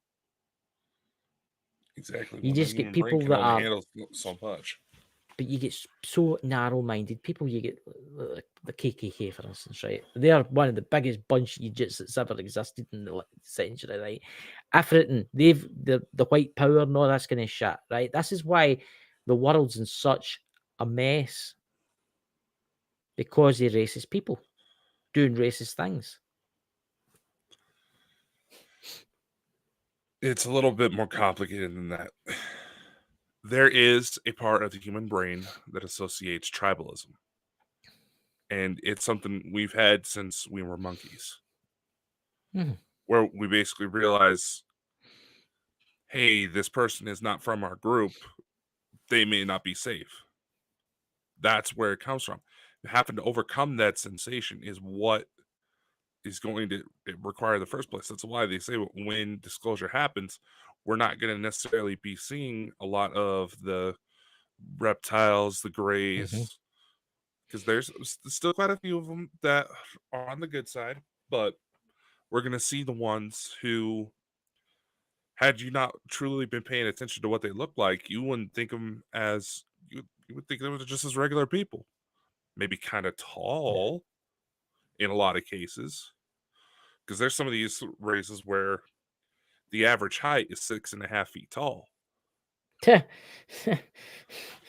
Speaker 1: Exactly.
Speaker 2: You just get people
Speaker 1: can
Speaker 2: that
Speaker 1: only
Speaker 2: are,
Speaker 1: handle so much.
Speaker 2: but you get so narrow-minded people. You get the KKK, for instance, right? They are one of the biggest bunch of idiots that's ever existed in the century, right? Everything the white power and all that's kind of shit, right? This is why the world's in such a mess, because of racist people doing racist things.
Speaker 1: It's a little bit more complicated than that. There is a part of the human brain that associates tribalism. And it's something we've had since we were monkeys.
Speaker 2: Mm-hmm.
Speaker 1: Where we basically realize, hey, this person is not from our group. They may not be safe. That's where it comes from. Having to overcome that sensation is what is going to require the first place. That's why they say when disclosure happens, we're not going to necessarily be seeing a lot of the reptiles, the grays, because there's still quite a few of them that are on the good side, but we're going to see the ones who, had you not truly been paying attention to what they look like, you wouldn't think them as, you would think they were just as regular people. Maybe kind of tall in a lot of cases, because there's some of these races where the average height is 6.5 feet tall.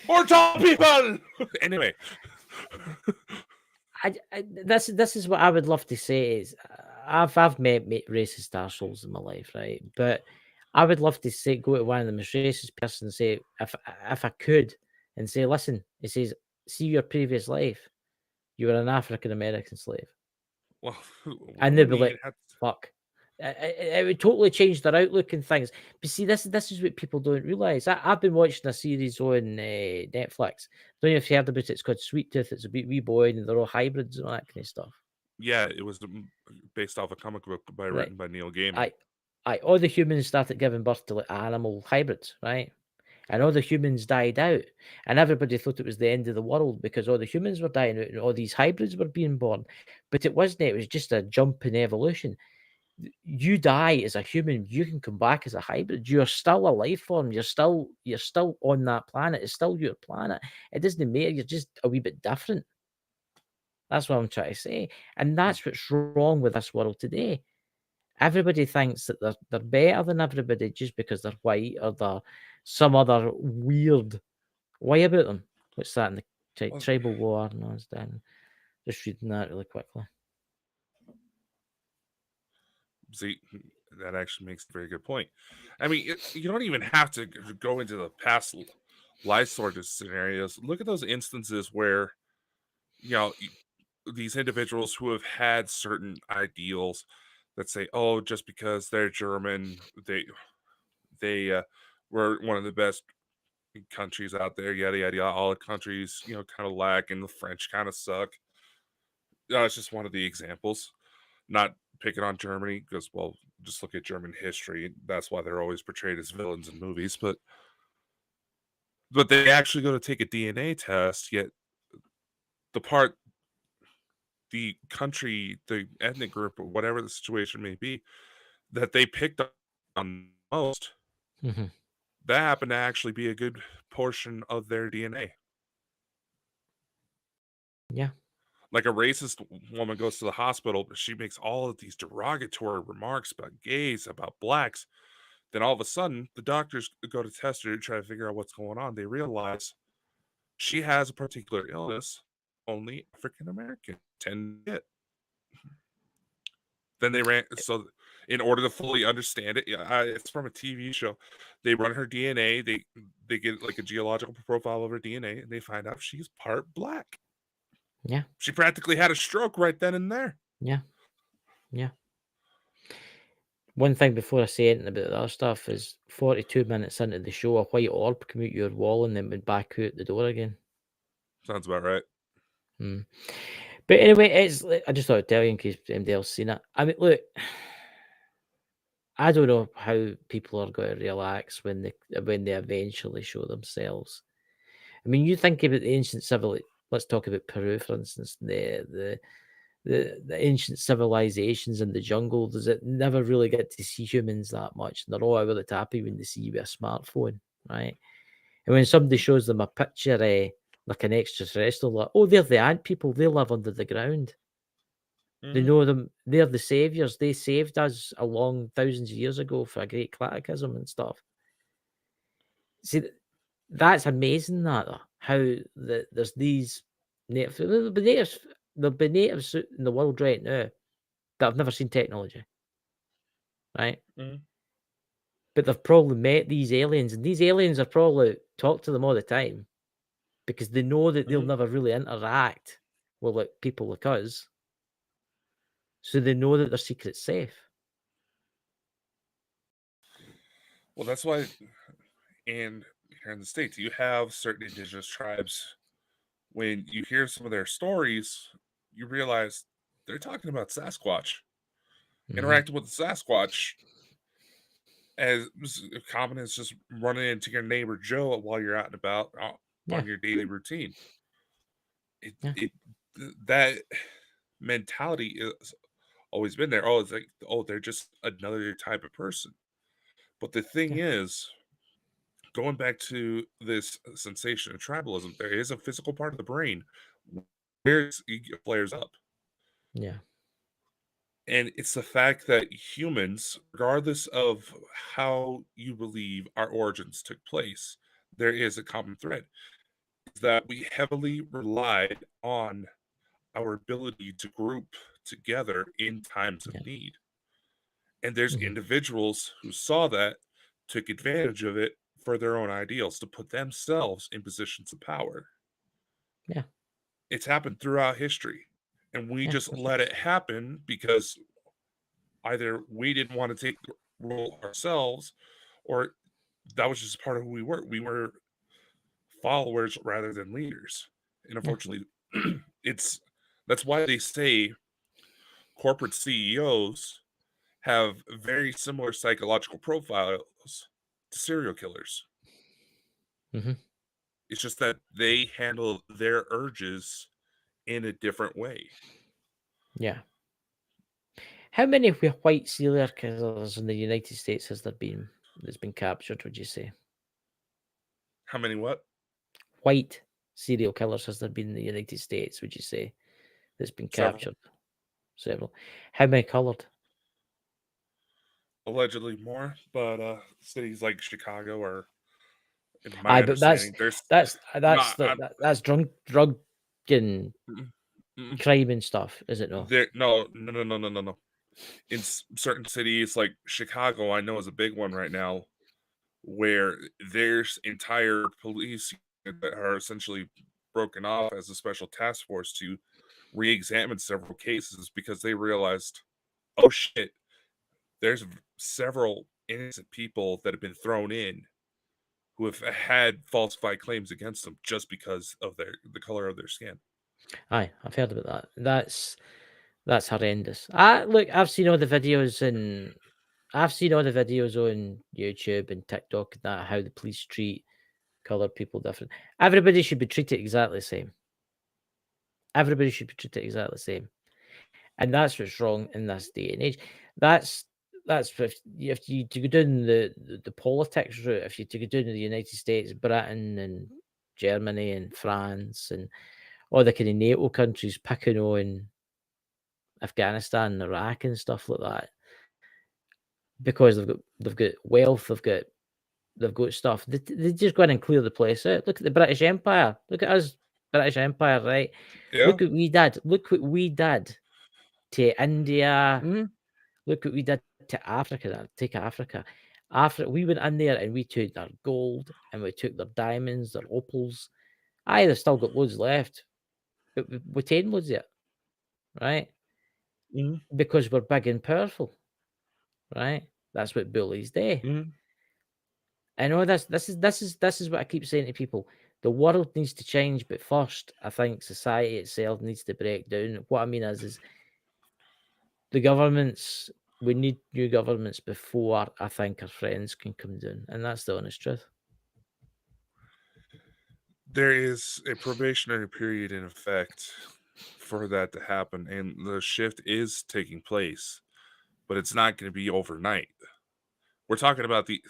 Speaker 1: More tall people. Anyway,
Speaker 2: this is what I would love to say is I've met racist assholes in my life, right? But I would love to say go to one of the most racist person and say, if I could, and say, listen, it says, see your previous life, you were an African American slave,
Speaker 1: Well,
Speaker 2: and they'd
Speaker 1: wouldn't
Speaker 2: be
Speaker 1: even
Speaker 2: like,
Speaker 1: have.
Speaker 2: fuck. It would totally change their outlook and things. But see, this is what people don't realize. I've been watching a series on Netflix. Don't know if you heard about it. It's called Sweet Tooth. It's about wee boy, and they're all hybrids and all that kind of stuff.
Speaker 1: Yeah, it was based off a comic book
Speaker 2: Right.
Speaker 1: written by Neil Gaiman.
Speaker 2: All the humans started giving birth to like animal hybrids, right? And all the humans died out, and everybody thought it was the end of the world because all the humans were dying out and all these hybrids were being born. But it wasn't. It was just a jump in evolution. You die as a human, you can come back as a hybrid. You're still a life form. You're still on that planet. It's still your planet. It doesn't matter. You're just a wee bit different. That's what I'm trying to say. And that's what's wrong with this world today. Everybody thinks that they're better than everybody just because they're white or they're some other weird way about them. What's that in the
Speaker 1: Well,
Speaker 2: tribal war? No, it's down. Just reading that really quickly.
Speaker 1: see, that actually makes a very good point. I mean, you don't even have to go into the past life sort of scenarios. Look at those instances where, you know, these individuals who have had certain ideals that say, "Oh, just because they're German, they were one of the best countries out there." Yada yada yada. All the countries, kind of lack, and the French kind of suck. It's just one of the examples. Not picking on Germany because, well, just look at German history. That's why they're always portrayed as villains in movies. But they actually go to take a DNA test. Yet the part, the country, the ethnic group, or whatever the situation may be, that they picked on most,
Speaker 2: Hmm.
Speaker 1: that happened to actually be a good portion of their DNA.
Speaker 2: Yeah.
Speaker 1: Like a racist woman goes to the hospital, but she makes all of these derogatory remarks about gays, about blacks. Then all of a sudden, the doctors go to test her to try to figure out what's going on. They realize she has a particular illness only African American tend to get. Then they ran so in order to fully understand it, yeah, it's from a TV show. They run her DNA. They get like a geological profile of her DNA, and they find out she's part black.
Speaker 2: Yeah.
Speaker 1: She practically had a stroke right then and there.
Speaker 2: Yeah. Yeah. One thing before I say anything about the other stuff is 42 minutes into the show, a white orb come out your wall and then went back out the door again.
Speaker 1: Sounds about right.
Speaker 2: Mm. But anyway, I just thought I'd tell you in case anybody else seen it. I mean, look, I don't know how people are going to relax when they eventually show themselves. I mean, you think about the ancient civil. Let's talk about Peru, for instance. The ancient civilizations in the jungle. Does it never really get to see humans that much? And they're all over the happy when they see you with a smartphone, right? And when somebody shows them a picture, like an extraterrestrial, like, oh, they're the ant people. They live under the ground. They
Speaker 1: Hmm.
Speaker 2: know them. They're the saviors. They saved us a long thousands of years ago for a great cataclysm and stuff. See, that's amazing. How there's these natives. There'll be natives in the world right now that have never seen technology, right?
Speaker 1: Hmm.
Speaker 2: But they've probably met these aliens, and these aliens are probably talk to them all the time because they know that they'll
Speaker 1: Hmm.
Speaker 2: never really interact with like people like us, so they know that their secret's safe.
Speaker 1: Well, that's why, and here in the States, you have certain indigenous tribes. When you hear some of their stories, you realize they're talking about Sasquatch.
Speaker 2: Hmm.
Speaker 1: Interacting with the Sasquatch as common as just running into your neighbor Joe while you're out and about
Speaker 2: Yeah,
Speaker 1: on your daily routine. It,
Speaker 2: yeah,
Speaker 1: it that mentality has always been there. Oh, it's like, oh, they're just another type of person. But the thing
Speaker 2: yeah,
Speaker 1: is, going back to this sensation of tribalism, there is a physical part of the brain where it flares up.
Speaker 2: yeah,
Speaker 1: And it's the fact that humans, regardless of how you believe our origins took place, there is a common thread. Is that we heavily relied on our ability to group together in times of
Speaker 2: yeah.
Speaker 1: need. And there's
Speaker 2: Hmm.
Speaker 1: individuals who saw that. took advantage of it for their own ideals to put themselves in positions of power.
Speaker 2: Yeah.
Speaker 1: It's happened throughout history, and we
Speaker 2: Yeah.
Speaker 1: just let it happen because either we didn't want to take the role ourselves, or that was just part of who we were. We were followers rather than leaders. And
Speaker 2: Yeah.
Speaker 1: unfortunately, it's that's why they say corporate CEOs have very similar psychological profiles to serial killers.
Speaker 2: Mhm.
Speaker 1: It's just that they handle their urges in a different way.
Speaker 2: Yeah. How many white serial killers in the United States has there been that's been captured, would you say?
Speaker 1: How many what?
Speaker 2: White serial killers has there been in the United States, would you say, that's been
Speaker 1: Several.
Speaker 2: captured? Several. How many colored?
Speaker 1: Allegedly more, but cities like Chicago are, in my
Speaker 2: Aye, but that's
Speaker 1: understanding, there's
Speaker 2: that's that's
Speaker 1: not.
Speaker 2: the that's drug and
Speaker 1: Mm, mm,
Speaker 2: crime and stuff, is it not?
Speaker 1: there. No, no, no, no, no, no, no. In certain cities like Chicago, I know is a big one right now, where there's entire police unit that are essentially broken off as a special task force to re-examine several cases because they realized, oh shit, there's several innocent people that have been thrown in who have had falsified claims against them just because of the color of their skin.
Speaker 2: Aye, I've heard about that. That's horrendous. I look, I've seen all the videos on YouTube and TikTok and that how the police treat colored people different. Everybody should be treated exactly the same. Everybody should be treated exactly the same. And that's what's wrong in this day and age. That's if you to go down the politics route, if you to go down to the United States, Britain and Germany and France and all the kind of NATO countries picking on Afghanistan and Iraq and stuff like that because they've got wealth, they've got stuff. They just go in and clear the place out. Look at the British Empire. Look at us, British Empire, right?
Speaker 1: Yeah.
Speaker 2: Look what we did. Look what we did to India.
Speaker 1: Mhm.
Speaker 2: Look what we did to Africa. Take Africa. Africa, we went in there and we took their gold and we took their diamonds, their opals. Aye, they've still got loads left, but we taken loads of it, right?
Speaker 1: Mhm.
Speaker 2: Because we're big and powerful, right? That's what bullies do.
Speaker 1: Mhm.
Speaker 2: I know this is what I keep saying to people. The world needs to change, but first, I think society itself needs to break down. What I mean is the governments. We need new governments before I think our friends can come down, and that's the honest truth.
Speaker 1: There is a probationary period in effect for that to happen, and the shift is taking place, but it's not going to be overnight. We're talking about the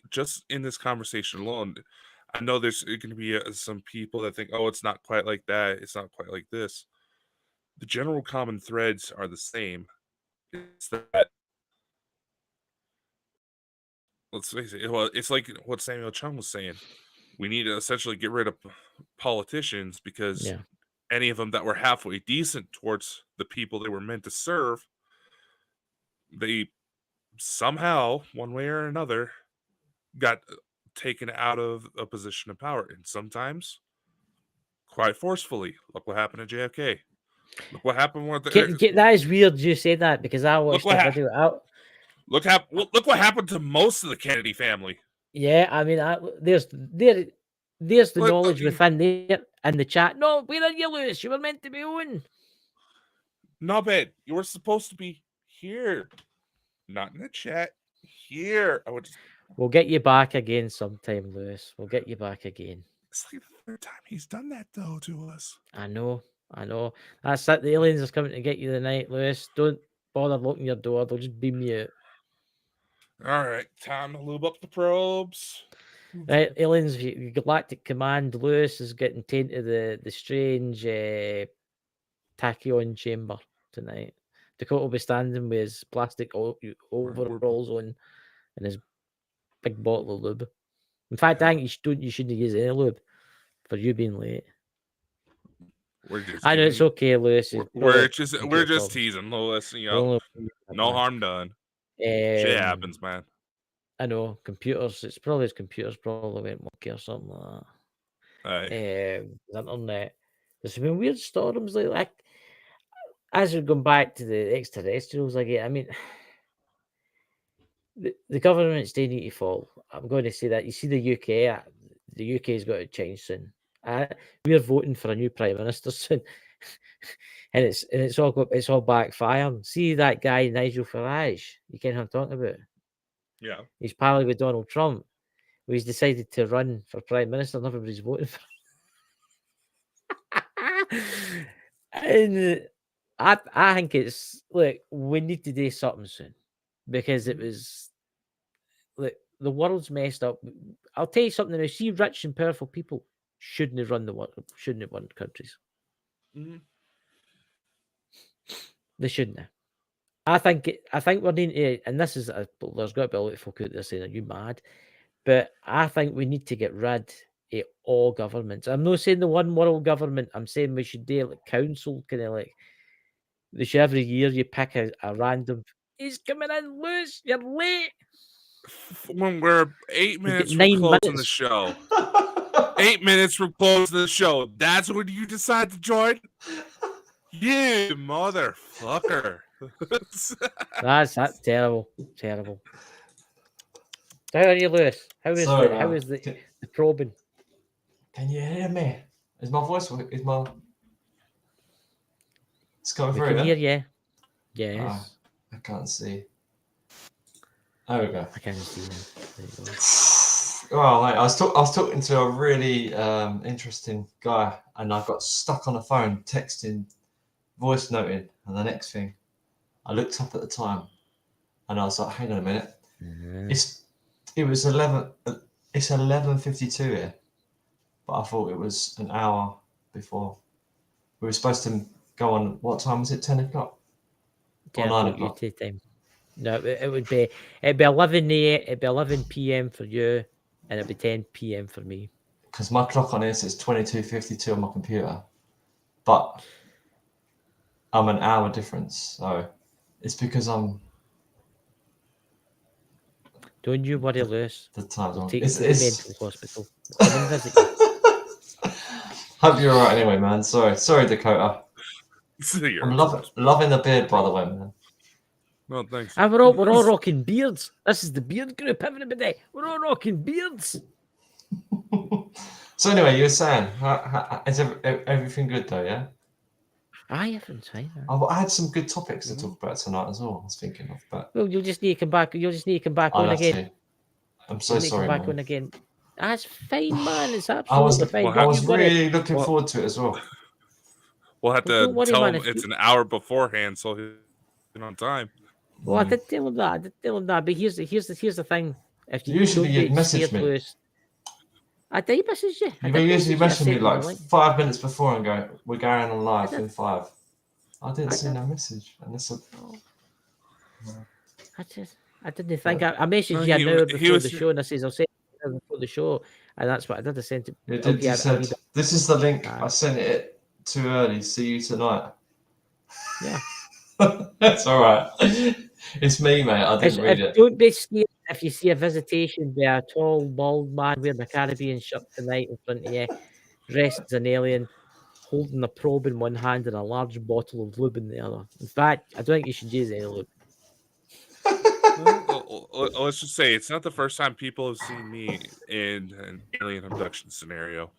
Speaker 1: just in this conversation alone. I know there's going to be some people that think, "Oh, it's not quite like that. It's not quite like this." The general common threads are the same. It's that, let's face it. Well, it's like what Samuel Chung was saying. We need to essentially get rid of politicians because
Speaker 2: Yeah.
Speaker 1: any of them that were halfway decent towards the people they were meant to serve, they somehow, one way or another, got taken out of a position of power. And sometimes quite forcefully. Look what happened to JFK. Look what happened with
Speaker 2: That is weird you say that because I
Speaker 1: look
Speaker 2: watched
Speaker 1: what
Speaker 2: a video out.
Speaker 1: look what happened to most of the Kennedy family.
Speaker 2: Yeah, I mean, there's the
Speaker 1: Look,
Speaker 2: knowledge within there in the chat. No, where are you, Lewis? You were meant to be on.
Speaker 1: not bad. You were supposed to be here, not in the chat. Here, I would just.
Speaker 2: We'll get you back again sometime, Lewis. We'll get you back again.
Speaker 1: It's like the third time he's done that though to us.
Speaker 2: I know, I know. That's it. The aliens are coming to get you tonight, Lewis. Don't bother locking your door. They'll just beam you out.
Speaker 1: All right, time to lube up the probes.
Speaker 2: Right, aliens, Galactic Command. Lewis is getting tainted the strange tachyon chamber tonight. Dakota will be standing with his plastic
Speaker 1: We're
Speaker 2: overalls on and his big bottle of lube. In fact, I think you shouldn't use any lube for you being late.
Speaker 1: we're just
Speaker 2: I know it's
Speaker 1: giving.
Speaker 2: okay, Lewis.
Speaker 1: We're just teasing, Lewis. You know,
Speaker 2: We're only
Speaker 1: no harm done. Shit happens, man.
Speaker 2: I know computers. It's probably his computers probably went monkey or something like
Speaker 1: Aye.
Speaker 2: that. The internet. There's been weird storms like as we're going back to the extraterrestrials again. I mean, the governments do need to fall. I'm going to say that. You see the UK. The UK's got to change soon. We're voting for a new prime minister soon, and it's all backfiring. See that guy Nigel Farage? You can who I'm talking about.
Speaker 1: Yeah.
Speaker 2: He's pally with Donald Trump. He's decided to run for prime minister, and everybody's voting for him. And I think it's look, we need to do something soon because it was look, the world's messed up. I'll tell you something now. See, rich and powerful people shouldn't have run the world, shouldn't have run countries.
Speaker 1: Mhm.
Speaker 2: They shouldn't have. I think we need to, and this is there's got to be a lot of folk out there saying, "Are you mad?" But I think we need to get rid of all governments. I'm not saying the one world government. I'm saying we should do like council, kind of like they should every year you pick a random. He's coming in loose. You're late.
Speaker 1: When we're 8
Speaker 2: You get
Speaker 1: minutes from
Speaker 2: 9
Speaker 1: closing the
Speaker 2: minutes.
Speaker 1: show. 8 minutes from closing the show. That's when you decide to join? You motherfucker.
Speaker 2: That's terrible. Terrible. How are you, Lewis? How is
Speaker 3: Sorry,
Speaker 2: how
Speaker 3: man.
Speaker 2: is the probing?
Speaker 3: Can you hear me? Is my voice? Is my? It's coming
Speaker 2: We
Speaker 3: through.
Speaker 2: can
Speaker 3: Yeah?
Speaker 2: hear you. Yes.
Speaker 3: I can't see. There we go.
Speaker 2: I can't see you. There you go.
Speaker 3: Well, mate, I was talking to a really interesting guy, and I got stuck on the phone texting, voice noting, and the next thing, I looked up at the time, and I was like, "Hang on a minute, it was 11. It's 11:52 here, but I thought it was an hour before. We were supposed to go on. What time was it? 10 o'clock.
Speaker 2: 10
Speaker 3: 9
Speaker 2: o'clock
Speaker 3: o'clock.
Speaker 2: UK time. No, it would be 11 a.m. It'd be 11 p.m. for you, and it'd be 10 p.m. for me.
Speaker 3: Because my clock on here says 22:52 on my computer, but I'm an hour difference, so it's because I'm.
Speaker 2: Don't you worry, Lewis.
Speaker 3: The time's
Speaker 2: We'll
Speaker 3: on.
Speaker 2: take you to the mental hospital. We'll come and visit you.
Speaker 3: Hope you're alright anyway, man. Sorry, Dakota.
Speaker 1: You're
Speaker 3: I'm loving the beard, by the way, man.
Speaker 1: No, thanks.
Speaker 2: And we're all rocking beards. This is the beard group, everybody. We're all rocking beards.
Speaker 3: So anyway, you were saying, is everything good though? Yeah.
Speaker 2: Aye, everything's fine.
Speaker 3: I had some good topics to talk about tonight as well. I was thinking of, but
Speaker 2: Well, you'll just need to come back. You'll just need to come back on again.
Speaker 3: I'm so sorry,
Speaker 2: back
Speaker 3: man.
Speaker 2: on again. That's fine, man. It's
Speaker 3: I
Speaker 2: absolutely
Speaker 3: was
Speaker 2: fine.
Speaker 3: I was really looking forward to it as well.
Speaker 1: We'll have
Speaker 2: Well,
Speaker 1: to
Speaker 2: don't worry,
Speaker 1: tell
Speaker 2: man,
Speaker 1: him
Speaker 2: if
Speaker 1: it's
Speaker 2: you-
Speaker 1: an hour beforehand, so he's on time.
Speaker 2: Well, I did tell him that. But here's the thing. If you
Speaker 3: Usually
Speaker 2: don't
Speaker 3: you'd
Speaker 2: get
Speaker 3: message
Speaker 2: scared,
Speaker 3: me.
Speaker 2: Lewis, I did message you.
Speaker 3: You usually message me like
Speaker 2: like
Speaker 3: 5 minutes before and go, "We're going on live in 5." I didn't see no message, and it's a.
Speaker 2: I didn't think I messaged you an hour before the show, and I says I'll send it before the show, and that's what I did. I sent it.
Speaker 3: You said, "This is the link. I sent it too early. See you tonight."
Speaker 2: Yeah,
Speaker 3: that's all right. It's me, mate. I didn't read it.
Speaker 2: Don't be scared if you see a visitation by a tall, bald man wearing a Caribbean shirt tonight in front of you, dressed as an alien, holding a probe in one hand and a large bottle of lube in the other. In fact, I don't think you should use any lube.
Speaker 1: Let's just say it's not the first time people have seen me in an alien abduction scenario.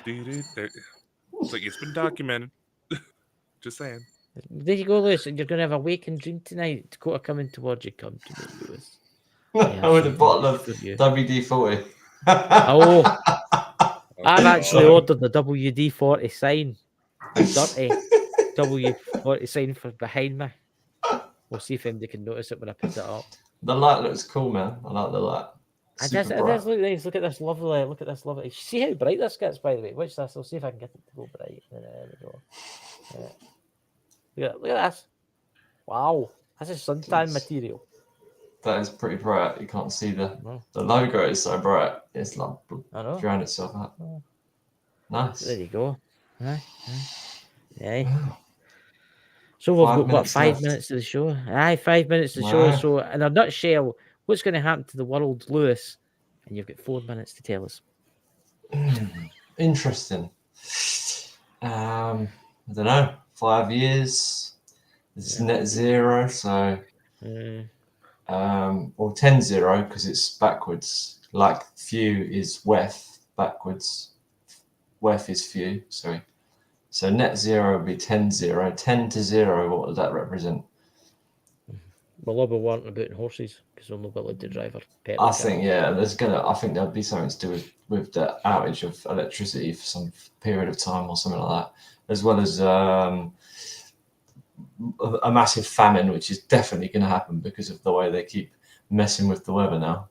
Speaker 1: It's like it's been documented. Just saying.
Speaker 2: There you go, Lewis. You're going to have a waking dream tonight. Dakota coming towards you. Come to me, Lewis.
Speaker 3: With a bottle of WD-40.
Speaker 2: Oh, I've actually ordered the WD-40 sign. Dirty WD-40 sign for behind me. We'll see if anybody can notice it when I put it up.
Speaker 3: The light looks cool, man. I like the light.
Speaker 2: It does look nice. Look at this lovely. See how bright this gets, by the way. Watch this. I'll see if I can get it to go bright. There we go. Look at this. Wow. This is suntan material.
Speaker 3: That is pretty bright. You can't see the logo is so bright. It's like drowned itself out. Nice.
Speaker 2: There you go. Yeah. So we've
Speaker 3: 5
Speaker 2: got what,
Speaker 3: minutes
Speaker 2: 5
Speaker 3: left.
Speaker 2: minutes of the show? Aye, 5 minutes of the show.
Speaker 3: Wow.
Speaker 2: So in a nutshell, what's going to happen to the world, Lewis? And you've got 4 minutes to tell us.
Speaker 3: Interesting. I don't know. 5 years. It's
Speaker 2: Yeah.
Speaker 3: net zero, so or 10-0 because it's backwards. Like few is wef backwards. Wef is few. Sorry. So net zero would be 10-0. 10-0. What does that represent?
Speaker 2: We'll all be wanting about horses because we'll not be allowed to drive our pet.
Speaker 3: I think I think there'll be something to do with the outage of electricity for some period of time or something like that, as well as a massive famine, which is definitely going to happen because of the way they keep messing with the weather now.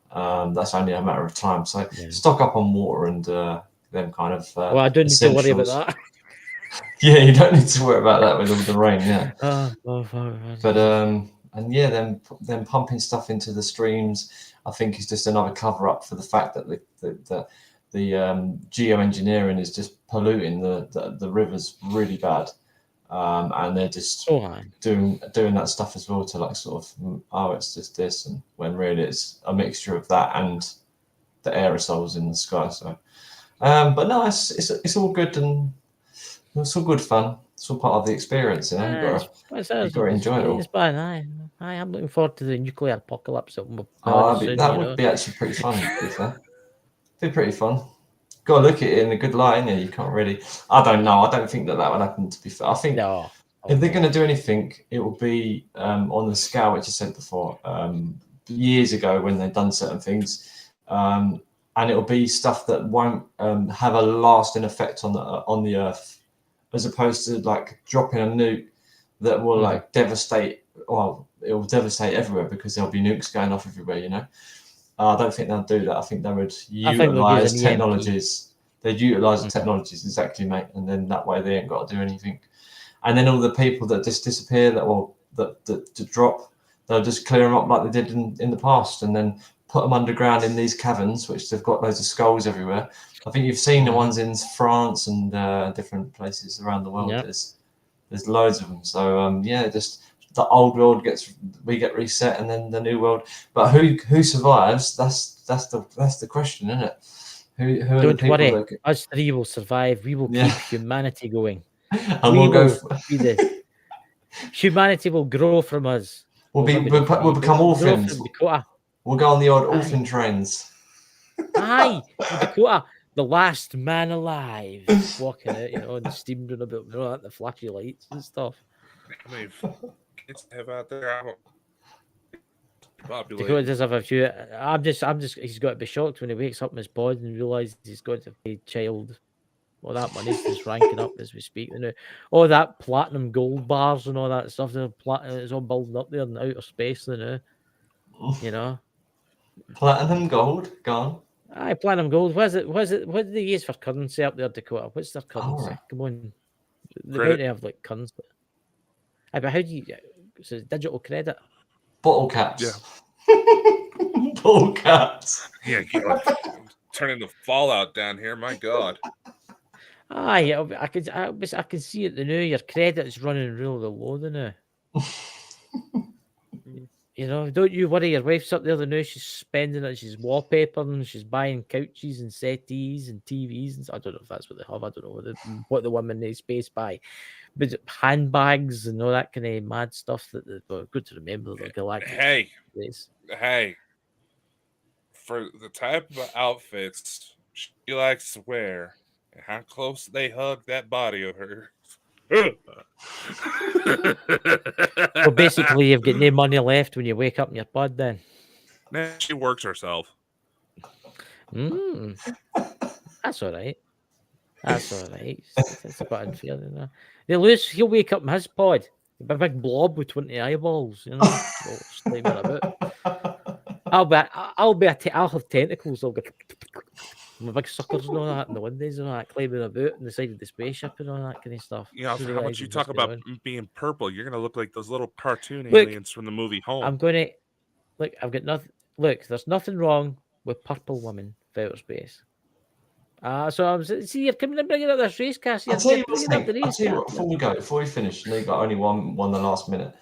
Speaker 3: That's only a matter of time. So stock up on water and them kind of.
Speaker 2: Well, I don't need to worry about that.
Speaker 3: Yeah, you don't need to worry about that with all the rain. Yeah. But and yeah, then pumping stuff into the streams, I think is just another cover up for the fact that the geoengineering is just polluting the rivers really bad, and they're just doing that stuff as well to like sort of it's just this, and when really it's a mixture of that and the aerosols in the sky. So, but no, it's all good and it's all good fun. It's all part of the experience, you know. You've got to enjoy it all.
Speaker 2: It's fine. I'm looking forward to the nuclear apocalypse. That
Speaker 3: would be actually pretty fun. To be fair, be pretty fun. Got to look at it in a good light, innit? You can't really. I don't know. I don't think that would happen. To be fair, I think if they're going to do anything, it will be on the scale which I said before, years ago when they've done certain things, and it'll be stuff that won't have a lasting effect on the Earth, as opposed to like dropping a nuke that will like devastate. Well, it will devastate everywhere because there'll be nukes going off everywhere. You know, I don't think they'll do that. I think they would utilize technologies. They'd utilize the technologies exactly, mate, and then that way they ain't got to do anything. And then all the people that just disappear, that drop, they'll just clear them up like they did in the past, and then put them underground in these caverns, which they've got loads of skulls everywhere. I think you've seen the ones in France and different places around the world. Yep. There's loads of them. So just the old world we get reset, and then the new world. But who survives? That's the question, isn't it? Who
Speaker 2: Don't are the people worry. Us three will survive. We will keep humanity going.
Speaker 3: And
Speaker 2: humanity will grow from us.
Speaker 3: We'll become orphans. We'll go on the odd orphan trains.
Speaker 2: Aye, Dakota, the last man alive, walking out, and steamed in a bit, the flashy lights and stuff.
Speaker 1: I mean, kids have out there.
Speaker 2: Dakota does have a few. I'm just. He's got to be shocked when he wakes up in his pod and realizes he's got to pay child. Well, that money's just ranking up as we speak. All that platinum gold bars and all that stuff. It's all building up there in outer space.
Speaker 3: Platinum gold gone.
Speaker 2: Aye, platinum gold. What do they use for currency up there, Dakota? What's their currency?
Speaker 3: Right.
Speaker 2: Come on. They might have like currency. But how do you? So digital credit.
Speaker 3: Bottle caps.
Speaker 1: Yeah.
Speaker 3: Bottle caps.
Speaker 1: Yeah, turning the Fallout down here. My God.
Speaker 2: Aye, I can see it. Your credit is running really low now. Don't you worry. Your wife's up there. She's spending it. She's wallpapering. She's buying couches and settees and TVs. And I don't know if that's what they have. I don't know what the women in space buy, but handbags and all that kind of mad stuff. Good to remember. The galactic.
Speaker 1: Hey. For the type of outfits she likes to wear and how close they hug that body of hers.
Speaker 2: Well, basically, you've got no money left when you wake up in your bed. Then
Speaker 1: she works herself.
Speaker 2: That's all right. It's a bit unfair. He'll wake up in his pod. A big blob with 20 eyeballs. I'll have tentacles. I'll get my big suckers and all that, and the windows and all that, climbing about on the side of the spaceship and all that kind of stuff.
Speaker 1: For how much you talk about being purple, you're gonna look like those little cartoon aliens from the movie Home.
Speaker 2: I'm gonna I've got nothing. Look, there's nothing wrong with purple women for outer space. So I'm see you're coming and bringing up this race cast.
Speaker 3: I'll tell you what,
Speaker 2: Bringing up the
Speaker 3: Snake. I'll
Speaker 2: race
Speaker 3: tell you what,
Speaker 2: cast.
Speaker 3: before we finish, I know you got only one the last minute.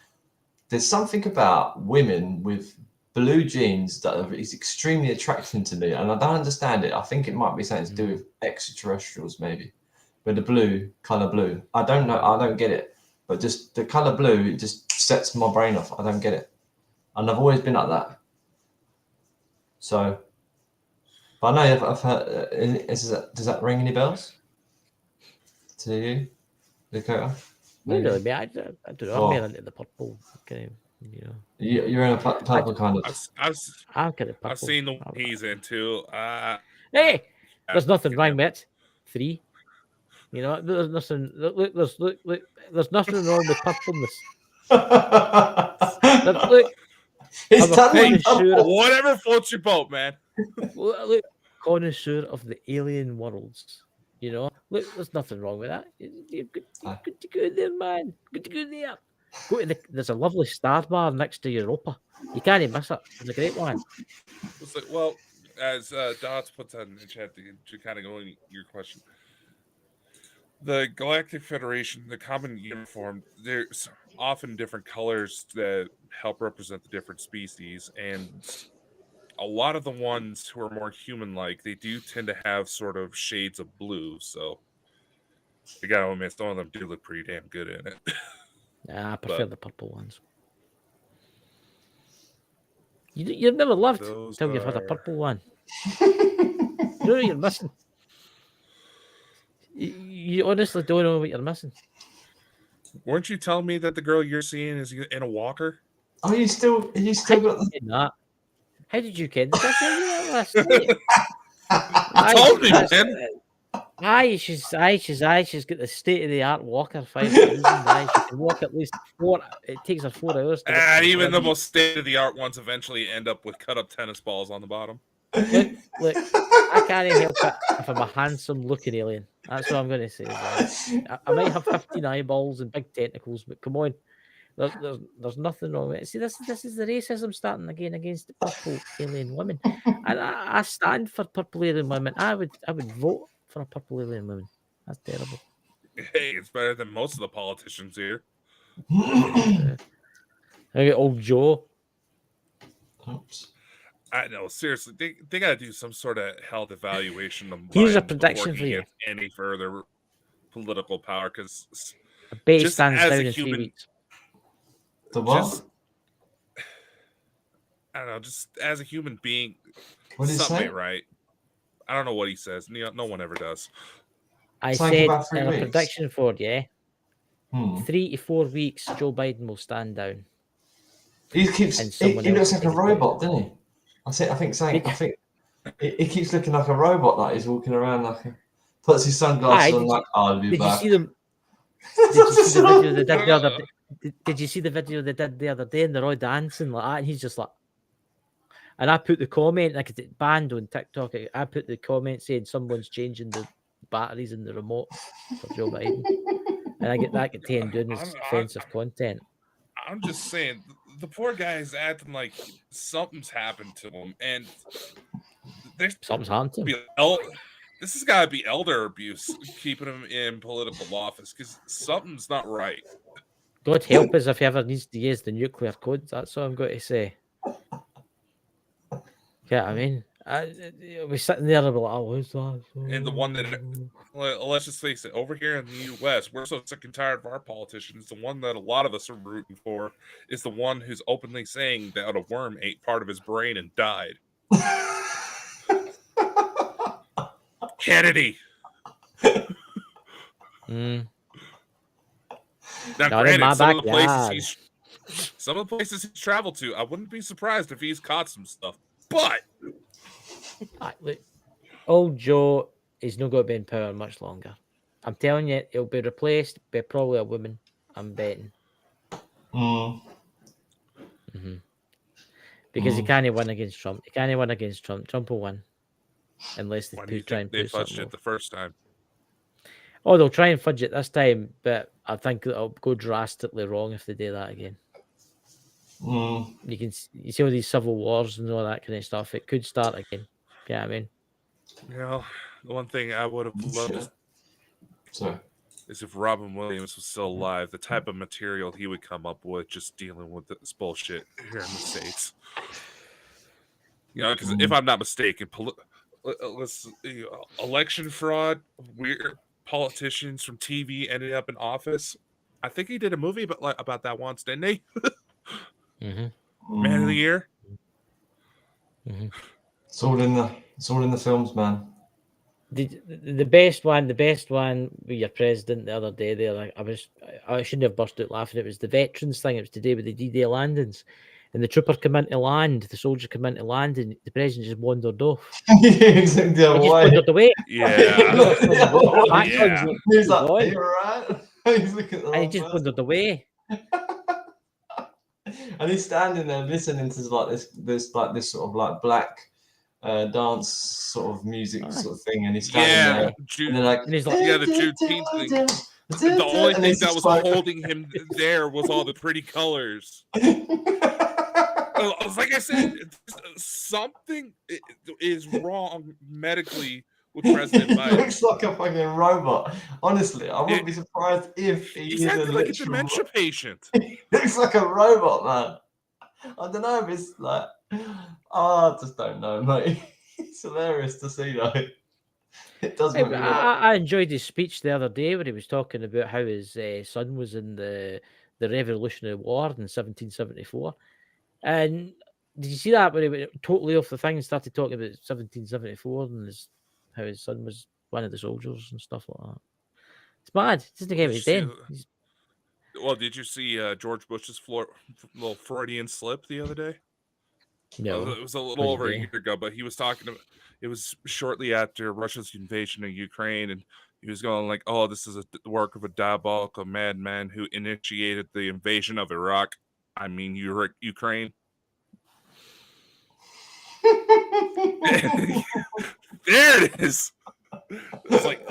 Speaker 3: There's something about women with blue jeans that is extremely attracting to me, and I don't understand it. I think it might be something to do with extraterrestrials, maybe. But the blue, color blue, I don't know. I don't get it. But just the color blue, it just sets my brain off. I don't get it, and I've always been like that. So, but I know I've heard. Does that ring any bells to you, Dakota?
Speaker 2: Not
Speaker 3: Maybe.
Speaker 2: really, mate. I don't know. I'm more into the purple kind of, you know.
Speaker 3: You're in a purple kind of.
Speaker 2: I'm kind of purple.
Speaker 1: I've seen the one he's into.
Speaker 2: Hey, there's nothing wrong with it. 3. You know, there's nothing. Look, there's nothing wrong with purpleness. Look,
Speaker 3: It's
Speaker 2: I'm a
Speaker 3: totally
Speaker 2: connoisseur of,
Speaker 1: Whatever floats your boat, man.
Speaker 2: look, connoisseur of the alien worlds. You know, look, there's nothing wrong with that. You're good to go there, man. Good to go there. Go to there's a lovely star bar next to Europa. You can't miss it. It's a great one.
Speaker 1: It's like, well, as Dots puts that in the chat to kind of go in your question. The Galactic Federation, the common uniform, there's often different colors that help represent the different species, and a lot of the ones who are more human-like, they do tend to have sort of shades of blue, so you gotta admit, some of them do look pretty damn good in it.
Speaker 2: I prefer the purple ones. You've never loved until you've had a purple one. You know what you're missing. You honestly don't know what you're missing.
Speaker 1: Weren't you telling me that the girl you're seeing is in a walker?
Speaker 3: Are you still got
Speaker 2: that? How did you kid? Did I tell you that last night?
Speaker 1: You told me, man.
Speaker 2: She's got the state of the art walker 5,000. She can walk at least 4. It takes her 4 hours.
Speaker 1: Even the most state of the art ones eventually end up with cut up tennis balls on the bottom.
Speaker 2: Look, I can't help it if I'm a handsome looking alien. That's what I'm going to say. I might have 15 eyeballs and big tentacles, but come on, there's nothing wrong with it. See, this is the racism starting again against the purple alien women, and I stand for purple alien women. I would vote for a purple alien woman. That's terrible.
Speaker 1: Hey, it's better than most of the politicians here.
Speaker 2: I get old Joe.
Speaker 3: Oops.
Speaker 1: I know, seriously, they got to do some sort of health evaluation.
Speaker 2: Here's a prediction for you.
Speaker 1: Any further political power, because
Speaker 2: I bet he stands down in 3 weeks.
Speaker 3: The what?
Speaker 1: I don't know, just as a human being,
Speaker 3: what did
Speaker 1: something
Speaker 3: he say?
Speaker 1: ain't right. I don't know what he says. No one ever does.
Speaker 2: I said in a prediction for you, 3 to 4 weeks, Joe Biden will stand down.
Speaker 3: He looks like a robot, doesn't he? I think he keeps looking like a robot. Like he's walking around puts his sunglasses on. Like, I'll be back.
Speaker 2: Did you see the video they did the other day? Did you see the video they did the other day? And they're all dancing like that, and he's just like. And I put the comment, like it's banned on TikTok. I put the comment saying someone's changing the batteries in the remote for Joe Biden, and I get that taken down as offensive content.
Speaker 1: I'm just saying, the poor guy is acting like something's happened to him, and
Speaker 2: something's happened to him.
Speaker 1: This has got to be elder abuse keeping him in political office, because something's not right.
Speaker 2: God help us if he ever needs to use the nuclear codes. That's all I'm going to say. Yeah, I mean, we're sitting there and we're like, oh, who's that?
Speaker 1: And the one that, let's just face it, over here in the U.S., we're so sick and tired of our politicians. The one that a lot of us are rooting for is the one who's openly saying that a worm ate part of his brain and died. Kennedy. Now, granted, some of the places he's traveled to, I wouldn't be surprised if he's caught some stuff. But
Speaker 2: look, old Joe is not going to be in power much longer. I'm telling you, he'll be replaced by probably a woman. I'm betting. Because he can't win against Trump. He can't win against Trump. Trump will win unless they try and
Speaker 1: they fudged it the first time.
Speaker 2: Oh, they'll try and fudge it this time, but I think it'll go drastically wrong if they do that again. You see all these civil wars and all that kind of stuff. It could start again. Yeah, I mean,
Speaker 1: The one thing I would have loved
Speaker 3: Sorry.
Speaker 1: is if Robin Williams was still alive, the type of material he would come up with just dealing with this bullshit here in the States. Because if I'm not mistaken, election fraud, weird politicians from TV ended up in office. I think he did a movie about that once, didn't he? Man of the Year.
Speaker 3: It's all in the films, man.
Speaker 2: The best one with your president the other day there, like I shouldn't have burst out laughing. It was the veterans thing. It was today with the D-Day landings. And the trooper come into land, the soldier come into land, and the president just wandered off.
Speaker 3: Exactly the other
Speaker 2: He just
Speaker 3: way.
Speaker 2: wandered away.
Speaker 1: Yeah.
Speaker 3: He's like, are you alright? He's looking at the
Speaker 2: And he
Speaker 3: wrong
Speaker 2: just
Speaker 3: person.
Speaker 2: wandered away.
Speaker 3: And he's standing there listening to like this sort of like black dance sort of music sort of thing, and he's standing there, and they're like,
Speaker 2: and he's like,
Speaker 1: the Juneteenth thing. The only thing that was holding him there was all the pretty colors. Like I said, something is wrong medically with President Biden.
Speaker 3: He looks like a fucking robot. Honestly, I wouldn't be surprised if
Speaker 1: he's acting like a dementia patient.
Speaker 3: He looks like a robot, man. I don't know if it's like, I just don't know, mate. It's hilarious to see, though. It does make me laugh.
Speaker 2: I enjoyed his speech the other day where he was talking about how his son was in the Revolutionary War in 1774. And did you see that when he went totally off the thing and started talking about 1774 and how his son was one of the soldiers and stuff like that? It's mad. It's just the game he's doing.
Speaker 1: Well, did you see George Bush's little Freudian slip the other day?
Speaker 2: No.
Speaker 1: It was a little over a year ago, but he was talking about, it was shortly after Russia's invasion of Ukraine, and he was going like, oh, this is the work of a diabolical madman who initiated the invasion of Iraq. I mean, Ukraine. There it is. It's like,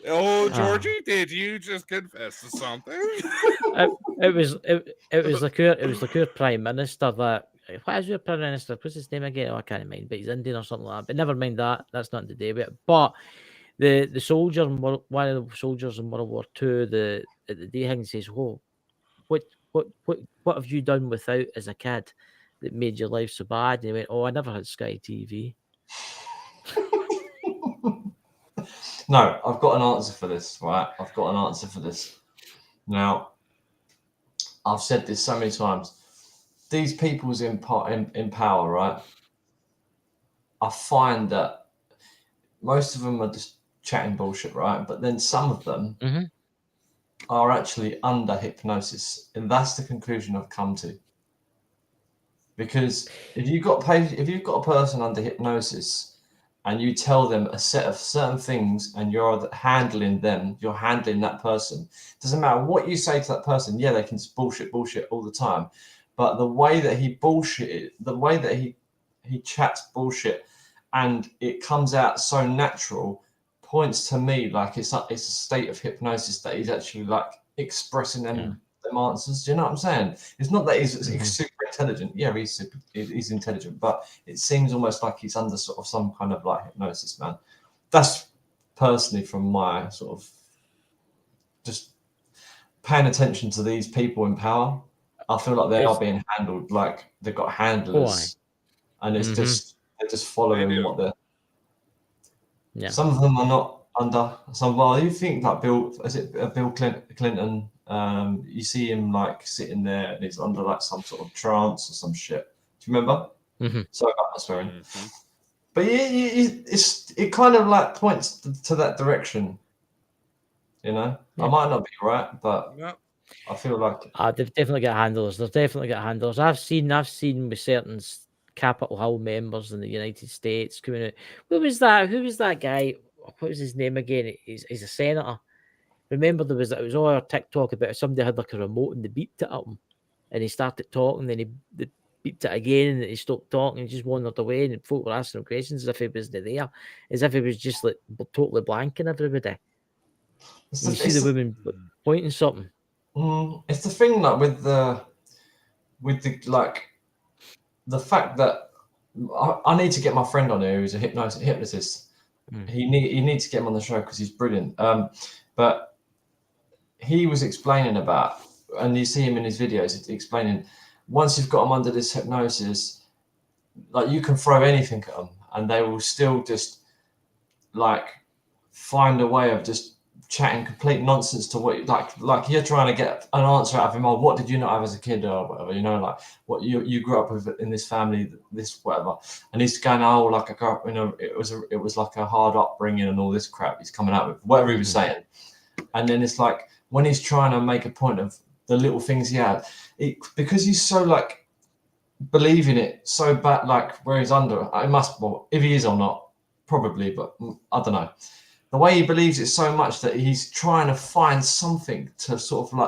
Speaker 1: oh, Georgie, did you just confess to something?
Speaker 2: It was like our prime minister that. What is your prime minister? What's his name again? Oh, I can't mind, but he's Indian or something like that. But never mind that. That's nothing to do with it. But the soldier, one of the soldiers in World War II, at the day thing says, "Oh, what have you done without as a kid that made your life so bad?" And he went, "Oh, I never had Sky TV."
Speaker 3: No, I've got an answer for this, right? I've got an answer for this. Now, I've said this so many times. These people's in power, right? I find that most of them are just chatting bullshit, right? But then some of them are actually under hypnosis, and that's the conclusion I've come to. Because if you've got a person under hypnosis and you tell them a set of certain things and you're handling them, you're handling that person, doesn't matter what you say to that person. Yeah, they can just bullshit all the time, but the way that he bullshitted, the way that he chats bullshit, and it comes out so natural, points to me like it's a state of hypnosis that he's actually like expressing them answers. Do you know what I'm saying? It's not that he's super intelligent. Yeah, he's intelligent, but it seems almost like he's under sort of some kind of like hypnosis, man. That's personally from my sort of just paying attention to these people in power. I feel like they are being handled like they've got handlers, and it's just they're just following what they're. Yeah. Some of them are not under some. Well, you think like Bill Clinton? You see him like sitting there and he's under like some sort of trance or some shit. Do you remember? Sorry about that swearing. But it kind of like points to that direction. You know, I might not be right, but I feel like
Speaker 2: they've definitely got handlers. They've definitely got handlers. I've seen with certain Capitol Hill members in the United States coming out. Who was that guy? What was his name again? He's a senator. Remember, it was all our TikTok about somebody had like a remote and they beeped it at him, and he started talking. Then they beeped it again, and he stopped talking. And he just wandered away, and folk were asking him questions as if he wasn't there, as if he was just like totally blanking everybody. You see the woman pointing something.
Speaker 3: It's the thing like with the like the fact that I need to get my friend on here who's a hypnotist. He needs to get him on the show because he's brilliant. But he was explaining about, and you see him in his videos explaining, once you've got them under this hypnosis, like you can throw anything at them and they will still just like find a way of just chatting complete nonsense to what like you're trying to get an answer out of him. Oh, what did you not have as a kid or whatever, you know, like what you grew up with in this family, this whatever. And he's going, oh, like I grew up, you know, it was like a hard upbringing and all this crap he's coming out with, whatever he was saying. And then it's like when he's trying to make a point of the little things he had, because he's so like believing it so bad, like where he's under, I must, well, if he is or not, probably, but I don't know. The way he believes it so much that he's trying to find something to sort of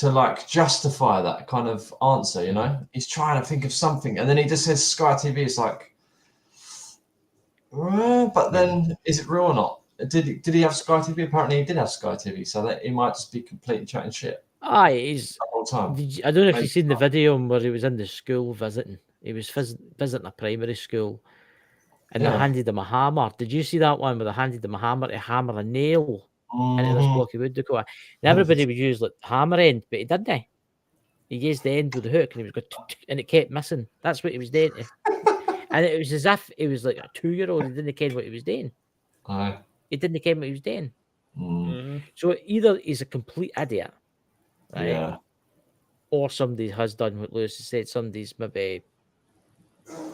Speaker 3: like justify that kind of answer, you know? He's trying to think of something, and then he just says Sky TV. It's like, but then is it real or not? Did he have Sky TV? Apparently he did have Sky TV, so that he might just be completely chatting shit.
Speaker 2: He's
Speaker 3: the whole time.
Speaker 2: I don't know if you've seen the video where he was in the school visiting. He was visiting a primary school, and they handed him a hammer. Did you see that one where they handed him a hammer to hammer a nail into this block of wood to go? And everybody would use like the hammer end, but he didn't. He used the end with the hook, and he was going, and it kept missing. That's what he was doing. And it was as if he was like a 2-year-old. He didn't care what he was doing. He didn't care what he was doing. So either he's a complete idiot, right?
Speaker 3: Yeah.
Speaker 2: Or somebody has done what Lewis has said. Somebody's maybe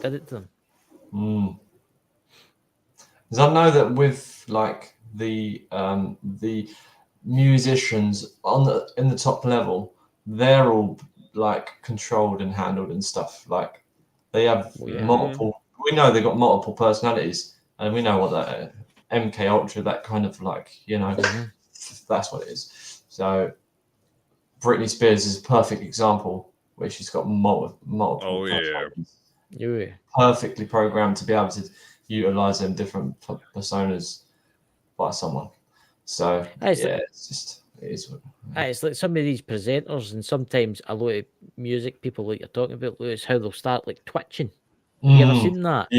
Speaker 2: did it to them.
Speaker 3: Because I know that with like the musicians in the top level, they're all like controlled and handled and stuff. Like they have multiple. We know they've got multiple personalities, and we know what that MK Ultra, that kind of like, you know, that's what it is. So Britney Spears is a perfect example where she's got multiple personalities. Perfectly programmed to be able to utilize them different personas by someone. So it's
Speaker 2: like some of these presenters, and sometimes a lot of music people like you're talking about, Lewis, how they'll start like twitching. You ever seen that?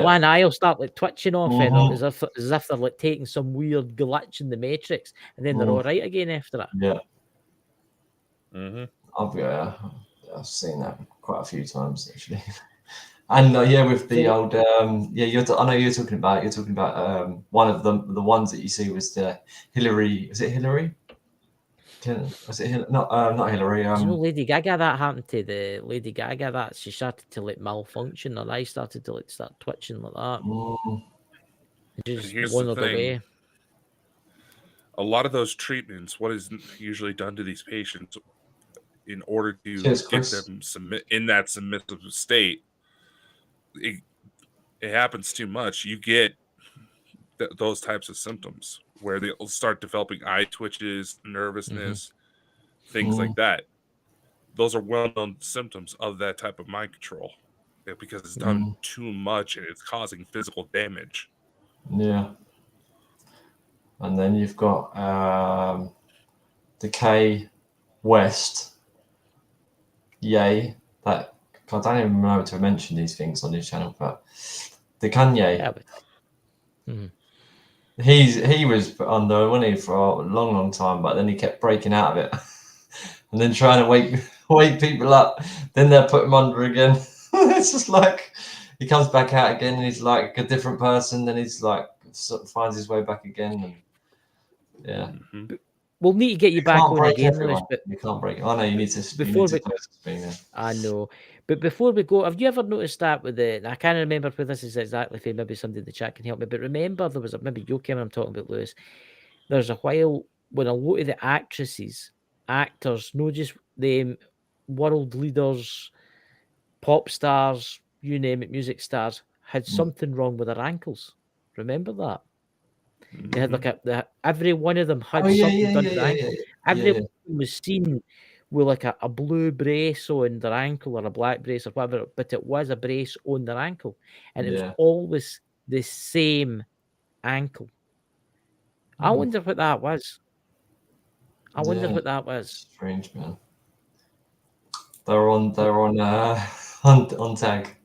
Speaker 2: One eye will start like twitching off, and as if they're like taking some weird glitch in the Matrix, and then they're all right again after it.
Speaker 3: I've seen that quite a few times actually. And with the old I know you're talking about one of the ones that you see was the Hillary. Is it Hillary? Was it not Hillary?
Speaker 2: Do you know Lady Gaga? That happened to the Lady Gaga. That she started to like malfunction, and I started to like start twitching like that. Just wandered away.
Speaker 1: A lot of those treatments, what is usually done to these patients in order to get them in that submissive state, it happens too much. You get those types of symptoms where they'll start developing eye twitches, nervousness, things like that. Those are well-known symptoms of that type of mind control, because it's done too much and it's causing physical damage.
Speaker 3: Yeah. And then you've got Decay West. Yay. That I don't even remember to mention these things on this channel, but the Kanye. He was under, wasn't he, for a long time, but then he kept breaking out of it. And then trying to wake people up. Then they'll put him under again. It's just like he comes back out again and he's like a different person. Then he's like sort of finds his way back again. And
Speaker 2: we'll need to get you back on again, Lewis. But
Speaker 3: you can't break. I know you need to.
Speaker 2: I know. But before we go, have you ever noticed that with I can't remember where this is exactly. If maybe somebody in the chat can help me. But remember, there was maybe you came. I'm talking about, Lewis. There's a while when a lot of the actors, not just the world leaders, pop stars, you name it, music stars, had something wrong with their ankles. Remember that? They had like every one of them had something done to their ankle. Everyone was seen with like a blue brace on their ankle or a black brace or whatever, but it was a brace on their ankle, and it was always the same ankle. I wonder what that was.
Speaker 3: Strange, man. They're on tag.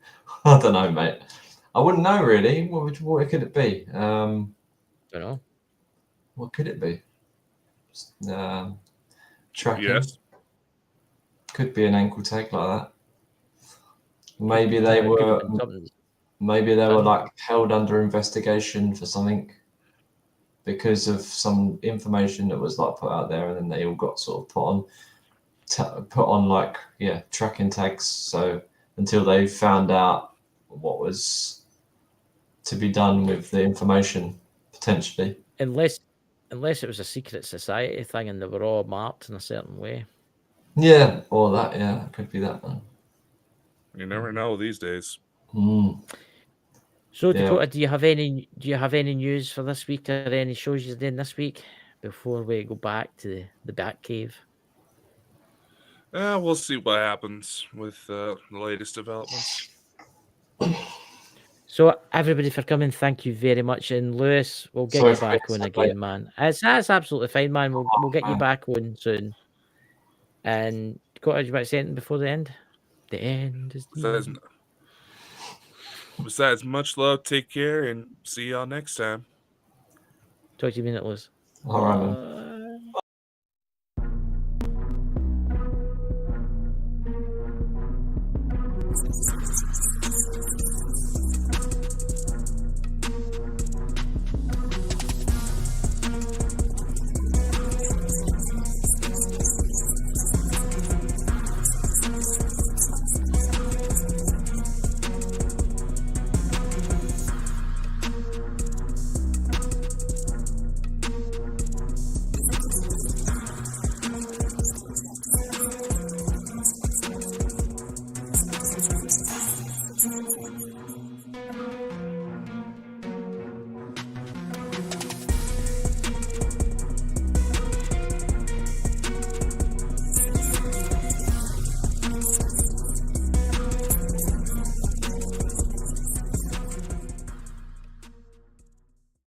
Speaker 3: I don't know, mate. I wouldn't know really. What could it be?
Speaker 2: Don't know.
Speaker 3: What could it be? Tracking.
Speaker 1: Yes.
Speaker 3: Could be an ankle tag like that. Maybe
Speaker 2: Could
Speaker 3: they
Speaker 2: have
Speaker 3: were.
Speaker 2: been something.
Speaker 3: Maybe they were
Speaker 2: Done.
Speaker 3: like held under investigation for something because of some information that was like put out there, and then they all got sort of put on like tracking tags. So until they found out what was to be done with the information, potentially.
Speaker 2: Unless it was a secret society thing and they were all marked in a certain way.
Speaker 3: Yeah, or that. Yeah, it could be that one.
Speaker 1: You never know these days.
Speaker 2: So
Speaker 3: Yeah.
Speaker 2: Dakota, do you have any news for this week or any shows you're doing this week before we go back to the Bat Cave?
Speaker 1: We'll see what happens with the latest developments.
Speaker 2: So everybody for coming, thank you very much. And Lewis, we'll get
Speaker 3: Sorry
Speaker 2: you
Speaker 3: for
Speaker 2: back
Speaker 3: being
Speaker 2: on
Speaker 3: so
Speaker 2: again,
Speaker 3: late.
Speaker 2: man. That's absolutely fine, man. We'll get you
Speaker 3: man.
Speaker 2: back on soon. And Dakota, do you want to say anything before the end? The end is the end.
Speaker 1: Besides, much love, take care, and see y'all next time.
Speaker 2: Talk to you in a minute, Lewis.
Speaker 3: All right, man.